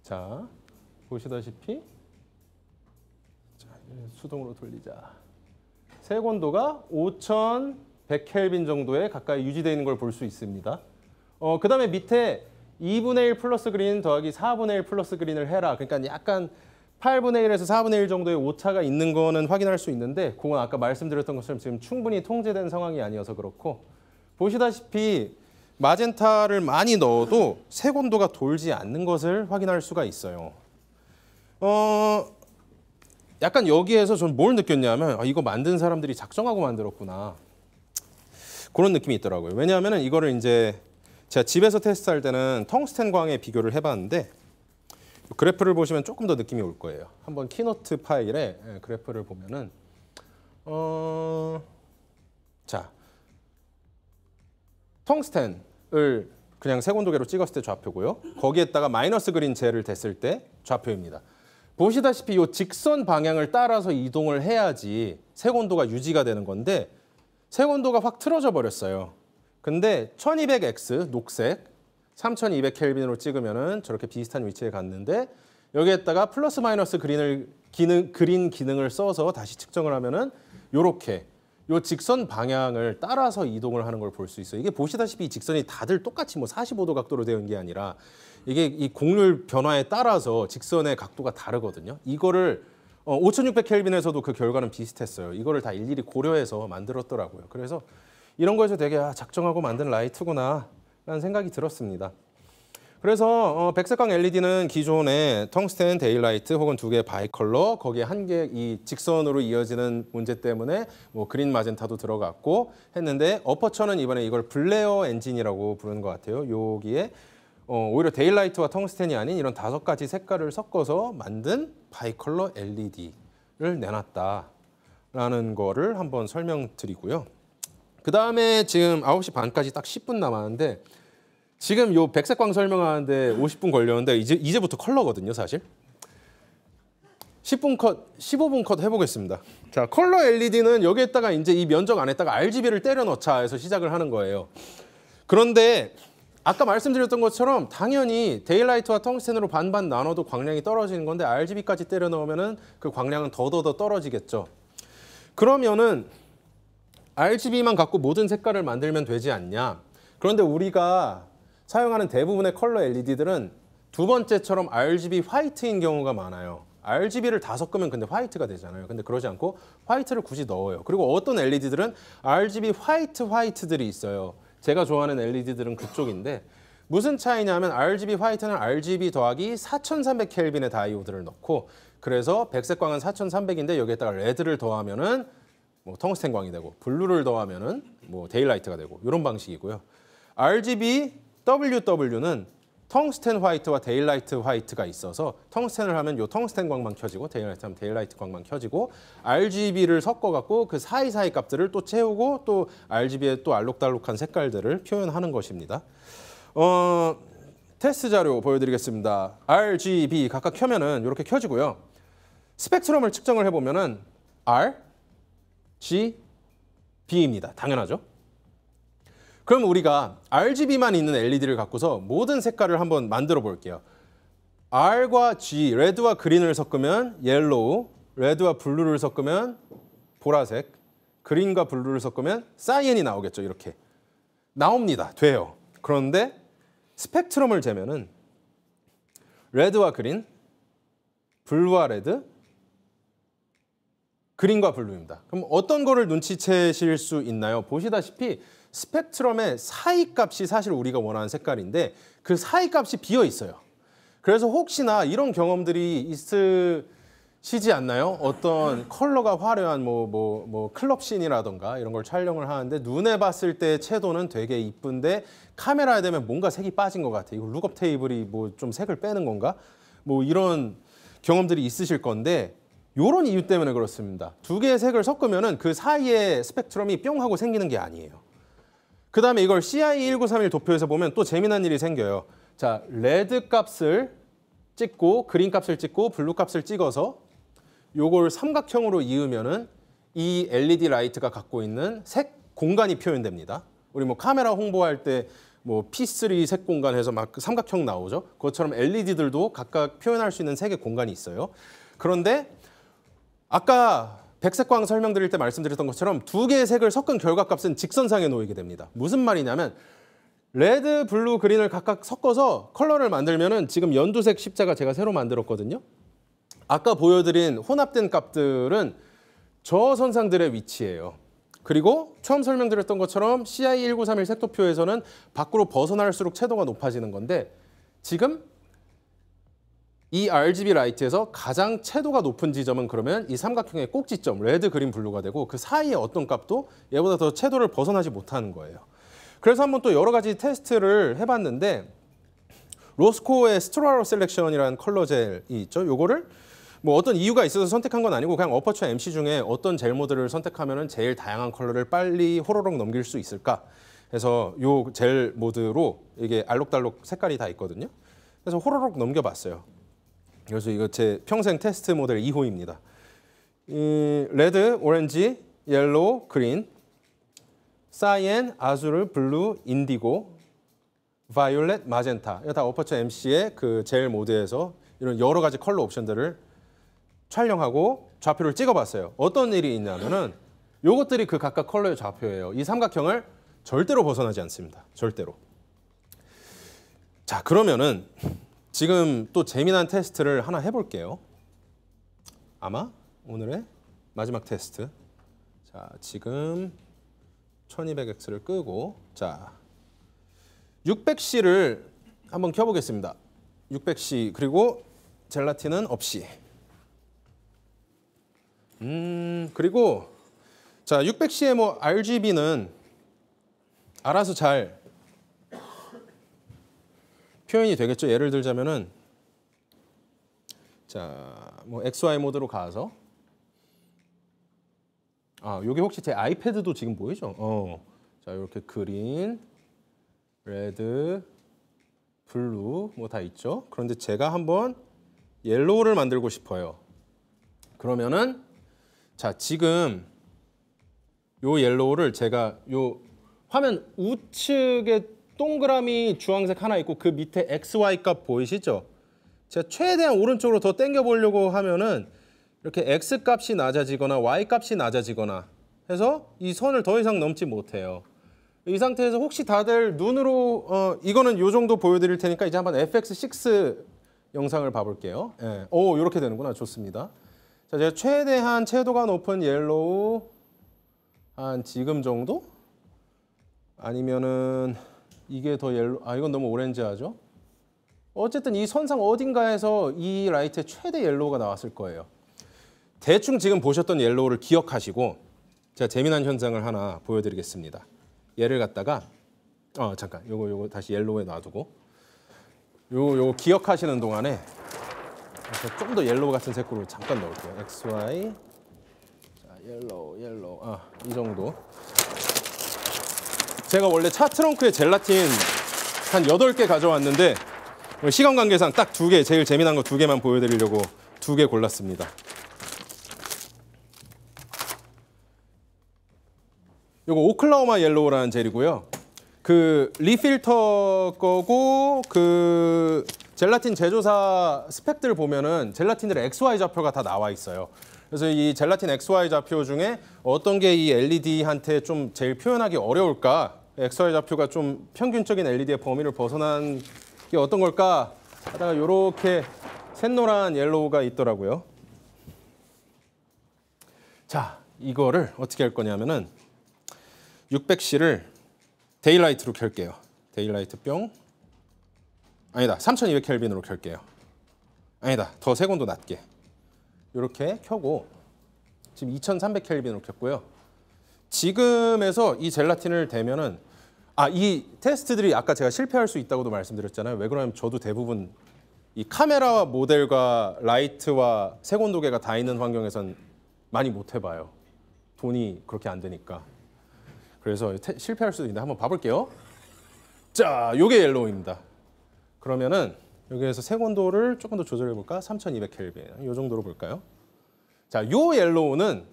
자, 보시다시피 자, 수동으로 돌리자. 색온도가 5100 켈빈 정도에 가까이 유지되어 있는 걸 볼 수 있습니다. 그 다음에 밑에 2분의 1 플러스 그린 더하기 4분의 1 플러스 그린을 해라. 그러니까 약간 8분의 1에서 4분의 1 정도의 오차가 있는 거는 확인할 수 있는데 그건 아까 말씀드렸던 것처럼 지금 충분히 통제된 상황이 아니어서 그렇고 보시다시피 마젠타를 많이 넣어도 색온도가 돌지 않는 것을 확인할 수가 있어요. 약간 여기에서 전 뭘 느꼈냐면 이거 만든 사람들이 작정하고 만들었구나. 그런 느낌이 있더라고요. 왜냐하면 이거를 이제 제가 집에서 테스트할 때는 텅스텐 광에 비교를 해봤는데 그래프를 보시면 조금 더 느낌이 올 거예요. 한번 키노트 파일에 그래프를 보면은 자 텅스텐을 그냥 색온도계로 찍었을 때 좌표고요. 거기에다가 마이너스 그린 젤을 댔을 때 좌표입니다. 보시다시피 이 직선 방향을 따라서 이동을 해야지 색온도가 유지가 되는 건데 색온도가 확 틀어져 버렸어요. 근데 1200X 녹색 3200 켈빈으로 찍으면은 저렇게 비슷한 위치에 갔는데 여기에다가 플러스 마이너스 그린 기능을 써서 다시 측정을 하면은 요렇게 요 직선 방향을 따라서 이동을 하는 걸 볼 수 있어요. 이게 보시다시피 이 직선이 다들 똑같이 뭐 45도 각도로 되어 있는 게 아니라 이게 이 곡률 변화에 따라서 직선의 각도가 다르거든요. 이거를 5600 켈빈에서도 그 결과는 비슷했어요. 이거를 다 일일이 고려해서 만들었더라고요. 그래서 이런 거에서 되게 작정하고 만든 라이트구나 라는 생각이 들었습니다. 그래서 백색광 LED는 기존의 텅스텐 데일라이트 혹은 두 개의 바이컬러 거기에 한 개 이 직선으로 이어지는 문제 때문에 뭐 그린 마젠타도 들어갔고 했는데 어퍼처는 이번에 이걸 블레어 엔진이라고 부르는 것 같아요. 여기에 오히려 데일라이트와 텅스텐이 아닌 이런 5가지 색깔을 섞어서 만든 바이컬러 LED를 내놨다라는 거를 한번 설명드리고요. 그 다음에 지금 9시 반까지 딱 10분 남았는데 지금 요 백색광 설명하는데 50분 걸렸는데 이제부터 컬러거든요, 사실. 10분 컷, 15분 컷 해보겠습니다. 자, 컬러 LED는 여기에다가 이제 이 면적 안에다가 RGB를 때려 넣자 해서 시작을 하는 거예요. 그런데 아까 말씀드렸던 것처럼 당연히 데일라이트와 텅스텐으로 반반 나눠도 광량이 떨어지는 건데 RGB까지 때려 넣으면은 그 광량은 더 떨어지겠죠. 그러면은 RGB만 갖고 모든 색깔을 만들면 되지 않냐? 그런데 우리가 사용하는 대부분의 컬러 LED들은 두 번째처럼 RGB 화이트인 경우가 많아요. RGB를 다 섞으면 근데 화이트가 되잖아요. 근데 그러지 않고 화이트를 굳이 넣어요. 그리고 어떤 LED들은 RGB 화이트들이 있어요. 제가 좋아하는 LED들은 그쪽인데 무슨 차이냐면 RGB 화이트는 RGB 더하기 4300켈빈의 다이오드를 넣고 그래서 백색광은 4300인데 여기에다가 레드를 더하면은 뭐 텅스텐광이 되고 블루를 더하면은 뭐 데일라이트가 되고 이런 방식이고요. RGB WW는 텅스텐 화이트와 데일라이트 화이트가 있어서 텅스텐을 하면 요 텅스텐 광만 켜지고 데일라이트 하면 데일라이트 광만 켜지고 RGB를 섞어갖고 그 사이사이 값들을 또 채우고 또 RGB의 또 알록달록한 색깔들을 표현하는 것입니다. 테스트 자료 보여드리겠습니다. RGB 각각 켜면은 이렇게 켜지고요. 스펙트럼을 측정을 해보면은 R, G, B입니다. 당연하죠. 그럼 우리가 RGB만 있는 LED를 갖고서 모든 색깔을 한번 만들어 볼게요. R과 G, 레드와 그린을 섞으면 옐로우, 레드와 블루를 섞으면 보라색, 그린과 블루를 섞으면 사이엔이 나오겠죠. 이렇게. 나옵니다. 돼요. 그런데 스펙트럼을 재면은 레드와 그린, 블루와 레드, 그린과 블루입니다. 그럼 어떤 거를 눈치채실 수 있나요? 보시다시피 스펙트럼의 사이 값이 사실 우리가 원하는 색깔인데 그 사이 값이 비어 있어요. 그래서 혹시나 이런 경험들이 있으시지 않나요? 어떤 컬러가 화려한 뭐 클럽씬이라던가 이런 걸 촬영을 하는데 눈에 봤을 때 채도는 되게 이쁜데 카메라에 대면 뭔가 색이 빠진 것 같아. 이거 룩업 테이블이 뭐 좀 색을 빼는 건가? 뭐 이런 경험들이 있으실 건데 이런 이유 때문에 그렇습니다. 두 개의 색을 섞으면은 그 사이에 스펙트럼이 뿅 하고 생기는 게 아니에요. 그 다음에 이걸 CI1931 도표에서 보면 또 재미난 일이 생겨요. 자, 레드 값을 찍고 그린 값을 찍고 블루 값을 찍어서 요걸 삼각형으로 이으면은 이 LED 라이트가 갖고 있는 색 공간이 표현됩니다. 우리 뭐 카메라 홍보할 때 뭐 P3 색 공간 해서 막 삼각형 나오죠. 그것처럼 LED들도 각각 표현할 수 있는 색의 공간이 있어요. 그런데 아까 백색광 설명드릴 때 말씀드렸던 것처럼 두 개의 색을 섞은 결과값은 직선상에 놓이게 됩니다. 무슨 말이냐면 레드, 블루, 그린을 각각 섞어서 컬러를 만들면은 지금 연두색 십자가 제가 새로 만들었거든요. 아까 보여드린 혼합된 값들은 저 선상들의 위치예요. 그리고 처음 설명드렸던 것처럼 CI1931 색도표에서는 밖으로 벗어날수록 채도가 높아지는 건데 지금 이 RGB 라이트에서 가장 채도가 높은 지점은 그러면 이 삼각형의 꼭지점, 레드, 그린, 블루가 되고 그 사이에 어떤 값도 얘보다 더 채도를 벗어나지 못하는 거예요. 그래서 한번 또 여러 가지 테스트를 해봤는데 로스코의 스트라로 셀렉션이라는 컬러 젤이 있죠. 요거를 뭐 어떤 이유가 있어서 선택한 건 아니고 그냥 어퍼처 MC 중에 어떤 젤 모드를 선택하면 제일 다양한 컬러를 빨리 호로록 넘길 수 있을까 해서 요 젤 모드로 이게 알록달록 색깔이 다 있거든요. 그래서 호로록 넘겨봤어요. 그래서 이거 제 평생 테스트 모델 2호입니다. 레드, 오렌지, 옐로우, 그린, 사이엔, 아주르, 블루, 인디고, 바이올렛, 마젠타. 이거 다 어퍼처 MC의 그 젤 모드에서 이런 여러 가지 컬러 옵션들을 촬영하고 좌표를 찍어봤어요. 어떤 일이 있냐면은 요것들이 그 각각 컬러의 좌표예요. 이 삼각형을 절대로 벗어나지 않습니다. 절대로. 자, 그러면은 지금 또 재미난 테스트를 하나 해볼게요. 아마 오늘의 마지막 테스트. 자, 지금 1200X를 끄고 자 600C를 한번 켜보겠습니다. 600C 그리고 젤라틴은 없이. 그리고 자 600C의 뭐 RGB는 알아서 잘 표현이 되겠죠. 예를 들자면은 자 뭐 XY 모드로 가서 여기 혹시 제 아이패드도 지금 보이죠? 자 이렇게 그린, 레드, 블루 뭐 다 있죠. 그런데 제가 한번 옐로우를 만들고 싶어요. 그러면은 자 지금 요 옐로우를 제가 요 화면 우측에 동그라미 주황색 하나 있고 그 밑에 XY 값 보이시죠? 제가 최대한 오른쪽으로 더 당겨 보려고 하면은 이렇게 X 값이 낮아지거나 Y 값이 낮아지거나 해서 이 선을 더 이상 넘지 못해요. 이 상태에서 혹시 다들 눈으로 이거는 요 정도 보여드릴 테니까 이제 한번 FX6 영상을 봐볼게요. 예. 오, 이렇게 되는구나. 좋습니다. 자, 제가 최대한 채도가 높은 옐로우 한 지금 정도? 아니면은 이게 더 옐로우, 이건 너무 오렌지하죠? 어쨌든 이 선상 어딘가에서 이 라이트의 최대 옐로우가 나왔을 거예요. 대충 지금 보셨던 옐로우를 기억하시고 제가 재미난 현상을 하나 보여드리겠습니다. 얘를 갖다가 잠깐 요거 다시 옐로우에 놔두고 요거 기억하시는 동안에 좀 더 옐로우 같은 색으로 잠깐 넣을게요. XY 자, 옐로우 이 정도. 제가 원래 차 트렁크에 젤라틴 한 8개 가져왔는데 시간 관계상 딱 2개, 제일 재미난 거 2개만 보여드리려고 2개 골랐습니다. 요거 오클라호마 옐로우라는 젤이고요. 그 리필터 거고 그 젤라틴 제조사 스펙들 보면은 젤라틴들의 XY 좌표가 다 나와 있어요. 그래서 이 젤라틴 XY 좌표 중에 어떤 게 이 LED한테 좀 제일 표현하기 어려울까? XY 좌표가 좀 평균적인 LED의 범위를 벗어난 게 어떤 걸까? 하다가 이렇게 샛노란 옐로우가 있더라고요. 자, 이거를 어떻게 할 거냐면은 600C를 데일라이트로 켤게요. 데일라이트 뿅. 아니다, 3200켈빈으로 켤게요. 아니다, 더 세곤도 낮게. 이렇게 켜고 지금 2300켈빈으로 켰고요. 지금에서 이 젤라틴을 대면은 이 테스트들이 아까 제가 실패할 수 있다고도 말씀드렸잖아요. 왜 그러냐면 저도 대부분 이 카메라 모델과 라이트와 색온도계가 다 있는 환경에선 많이 못 해봐요. 돈이 그렇게 안 되니까. 그래서 실패할 수도 있는데 한번 봐볼게요. 자, 요게 옐로우입니다. 그러면은 여기에서 색온도를 조금 더 조절해 볼까? 3200켈빈. 요 정도로 볼까요? 자, 요 옐로우는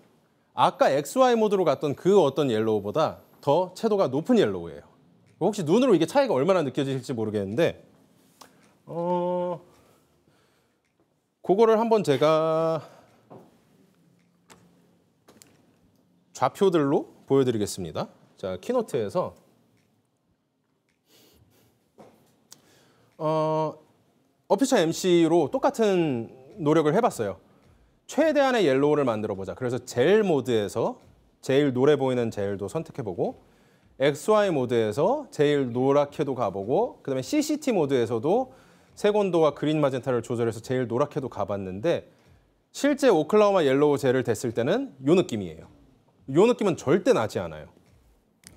아까 XY 모드로 갔던 그 어떤 옐로우보다 더 채도가 높은 옐로우예요. 혹시 눈으로 이게 차이가 얼마나 느껴질지 모르겠는데 그거를 한번 제가 좌표들로 보여드리겠습니다. 자, 키노트에서 어퓨처 MC로 똑같은 노력을 해봤어요. 최대한의 옐로우를 만들어 보자. 그래서 젤 모드에서 제일 노래 보이는 젤도 선택해보고 XY 모드에서 제일 노랗게도 가보고 그다음에 CCT 모드에서도 색온도와 그린 마젠타를 조절해서 제일 노랗게도 가봤는데 실제 오클라호마 옐로우 젤을 댔을 때는 요 느낌이에요. 요 느낌은 절대 나지 않아요.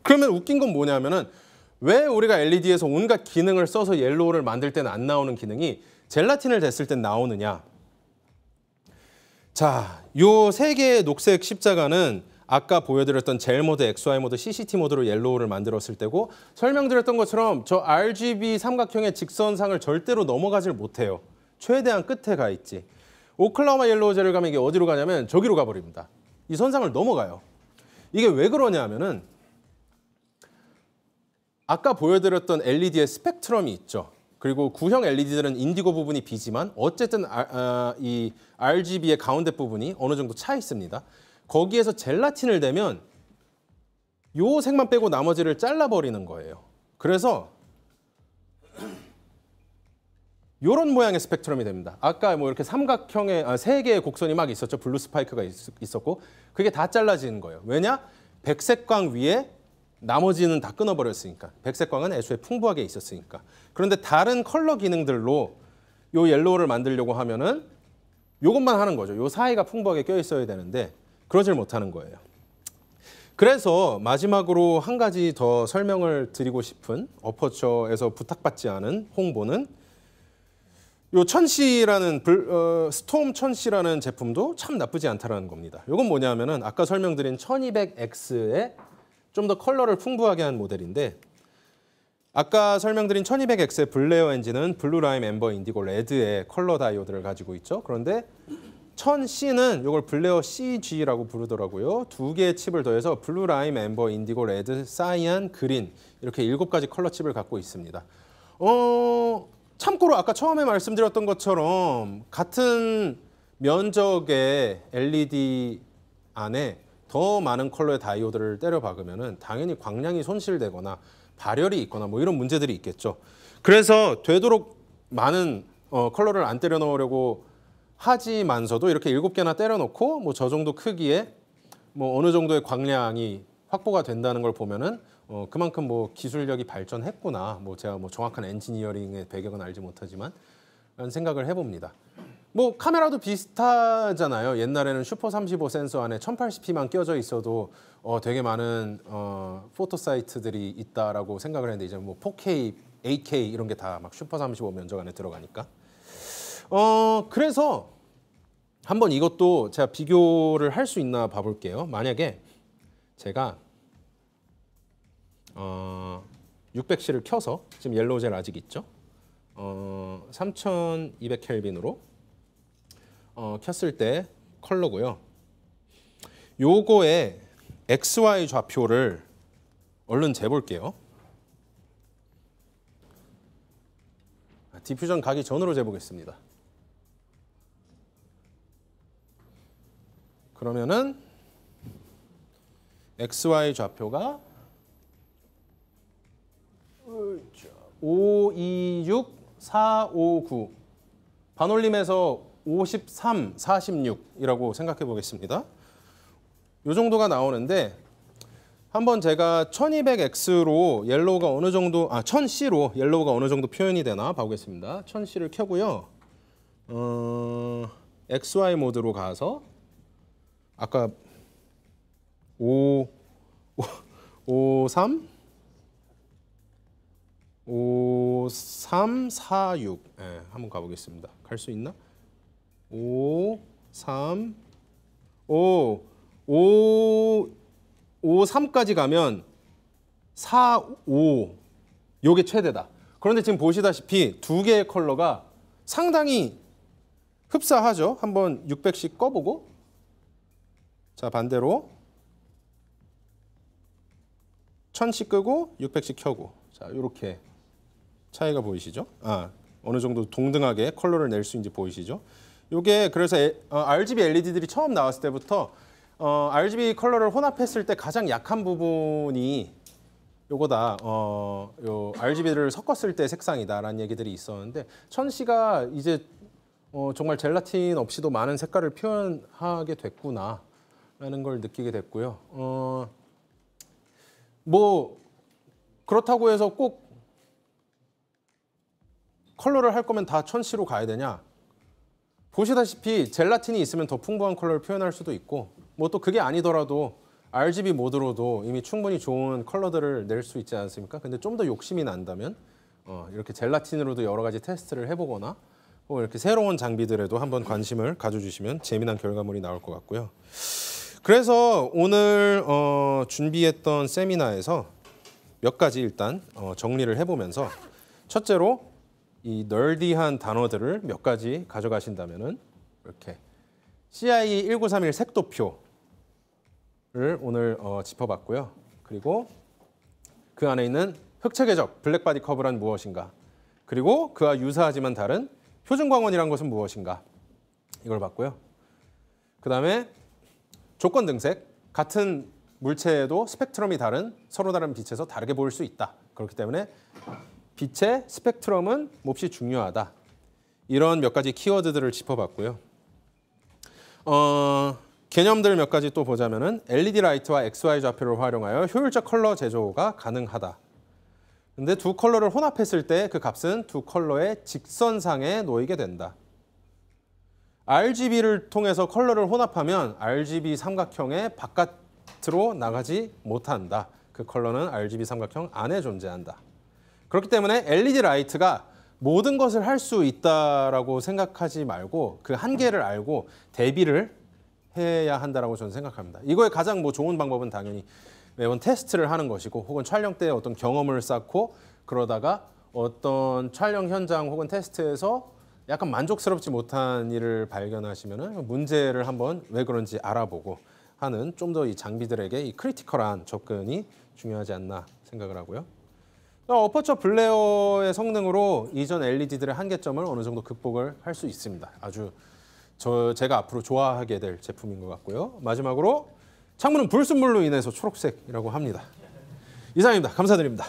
그러면 웃긴 건 뭐냐면은 왜 우리가 LED에서 온갖 기능을 써서 옐로우를 만들 때는 안 나오는 기능이 젤라틴을 댔을 땐 나오느냐. 자, 요 세 개의 녹색 십자가는 아까 보여드렸던 젤 모드, XY 모드, CCT 모드로 옐로우를 만들었을 때고 설명드렸던 것처럼 저 RGB 삼각형의 직선상을 절대로 넘어가질 못해요. 최대한 끝에 가 있지. 오클라호마 옐로우 젤을 가면 이게 어디로 가냐면 저기로 가버립니다. 이 선상을 넘어가요. 이게 왜 그러냐면은 아까 보여드렸던 LED의 스펙트럼이 있죠. 그리고 구형 LED들은 인디고 부분이 비지만 어쨌든 이 RGB의 가운데 부분이 어느 정도 차 있습니다. 거기에서 젤라틴을 대면 요 색만 빼고 나머지를 잘라버리는 거예요. 그래서 요런 모양의 스펙트럼이 됩니다. 아까 뭐 이렇게 삼각형의 세 개의 곡선이 막 있었죠. 블루 스파이크가 있었고 그게 다 잘라지는 거예요. 왜냐? 백색광 위에 나머지는 다 끊어버렸으니까. 백색광은 애초에 풍부하게 있었으니까. 그런데 다른 컬러 기능들로 요 옐로우를 만들려고 하면은 요것만 하는 거죠. 요 사이가 풍부하게 껴 있어야 되는데 그러질 못하는 거예요. 그래서 마지막으로 한 가지 더 설명을 드리고 싶은 어퍼처에서 부탁받지 않은 홍보는 요 천시라는 스톰 천시라는 제품도 참 나쁘지 않다라는 겁니다. 요건 뭐냐면은 아까 설명드린 1200X에 좀 더 컬러를 풍부하게 한 모델인데 아까 설명드린 1200X의 블레어 엔진은 블루 라임 앰버 인디고 레드의 컬러 다이오드를 가지고 있죠. 그런데 1000C는 이걸 블레어 CG라고 부르더라고요. 2개의 칩을 더해서 블루 라임 앰버 인디고 레드 사이안 그린 이렇게 7가지 컬러 칩을 갖고 있습니다. 참고로 아까 처음에 말씀드렸던 것처럼 같은 면적의 LED 안에 더 많은 컬러의 다이오드를 때려 박으면은 당연히 광량이 손실되거나 발열이 있거나 뭐 이런 문제들이 있겠죠. 그래서 되도록 많은 컬러를 안 때려 넣으려고 하지만서도 이렇게 7개나 때려 놓고 뭐 저 정도 크기에 뭐 어느 정도의 광량이 확보가 된다는 걸 보면은 그만큼 뭐 기술력이 발전했구나. 뭐 제가 뭐 정확한 엔지니어링의 배경은 알지 못하지만 라는 생각을 해봅니다. 뭐 카메라도 비슷하잖아요. 옛날에는 슈퍼 35 센서 안에 1080p만 껴져 있어도 되게 많은 포토 사이트들이 있다라고 생각을 했는데 이제 뭐 4K, 8K 이런 게 다 막 슈퍼 35 면적 안에 들어가니까. 그래서 한번 이것도 제가 비교를 할 수 있나 봐볼게요. 만약에 제가 600C를 켜서 지금 옐로우 젤 아직 있죠? 3200 켈빈으로 켰을 때 컬러고요. 요거의 XY 좌표를 얼른 재볼게요. 디퓨전 가기 전으로 재보겠습니다. 그러면은 XY 좌표가 526, 459 반올림에서 53, 46이라고 생각해 보겠습니다. 이 정도가 나오는데 한번 제가 1200X로 옐로우가 어느 정도 1000C로 옐로우가 어느 정도 표현이 되나 봐보겠습니다. 1000C를 켜고요. XY 모드로 가서 아까 53 5346 한번 가보겠습니다. 갈 수 있나? 53까지 가면 45 요게 최대다. 그런데 지금 보시다시피 두 개의 컬러가 상당히 흡사하죠. 한번 600씩 꺼보고 자 반대로 1000씩 끄고 600씩 켜고 자 이렇게 차이가 보이시죠? 어느 정도 동등하게 컬러를 낼 수 있는지 보이시죠? 요게 그래서 RGB LED들이 처음 나왔을 때부터 RGB 컬러를 혼합했을 때 가장 약한 부분이 요거다. 요 RGB를 섞었을 때 색상이다라는 얘기들이 있었는데 1000C가 이제 정말 젤라틴 없이도 많은 색깔을 표현하게 됐구나라는 걸 느끼게 됐고요. 뭐 그렇다고 해서 꼭 컬러를 할 거면 다 1000C로 가야 되냐? 보시다시피 젤라틴이 있으면 더 풍부한 컬러를 표현할 수도 있고 뭐 또 그게 아니더라도 RGB 모드로도 이미 충분히 좋은 컬러들을 낼 수 있지 않습니까? 근데 좀 더 욕심이 난다면 이렇게 젤라틴으로도 여러 가지 테스트를 해보거나 혹은 이렇게 새로운 장비들에도 한번 관심을 가져주시면 재미난 결과물이 나올 것 같고요. 그래서 오늘 준비했던 세미나에서 몇 가지 일단 정리를 해보면서 첫째로 이 널디한 단어들을 몇 가지 가져가신다면은 이렇게 CIE 1931 색도표를 오늘 짚어봤고요. 그리고 그 안에 있는 흑체계적 블랙바디 커브란 무엇인가? 그리고 그와 유사하지만 다른 표준광원이란 것은 무엇인가? 이걸 봤고요. 그 다음에 조건 등색, 같은 물체에도 스펙트럼이 다른 서로 다른 빛에서 다르게 보일 수 있다. 그렇기 때문에 빛의 스펙트럼은 몹시 중요하다. 이런 몇 가지 키워드들을 짚어봤고요. 개념들 몇 가지 또 보자면은 LED 라이트와 XY 좌표를 활용하여 효율적 컬러 제조가 가능하다. 근데 두 컬러를 혼합했을 때 그 값은 두 컬러의 직선상에 놓이게 된다. RGB를 통해서 컬러를 혼합하면 RGB 삼각형의 바깥으로 나가지 못한다. 그 컬러는 RGB 삼각형 안에 존재한다. 그렇기 때문에 LED 라이트가 모든 것을 할 수 있다라고 생각하지 말고 그 한계를 알고 대비를 해야 한다라고 저는 생각합니다. 이거의 가장 좋은 방법은 당연히 매번 테스트를 하는 것이고 혹은 촬영 때 어떤 경험을 쌓고 그러다가 어떤 촬영 현장 혹은 테스트에서 약간 만족스럽지 못한 일을 발견하시면은 문제를 한번 왜 그런지 알아보고 하는 좀 더 이 장비들에게 이 크리티컬한 접근이 중요하지 않나 생각을 하고요. 어퍼처 블레어의 성능으로 이전 LED들의 한계점을 어느 정도 극복을 할 수 있습니다. 아주 제가 앞으로 좋아하게 될 제품인 것 같고요. 마지막으로 창문은 불순물로 인해서 초록색이라고 합니다. 이상입니다. 감사드립니다.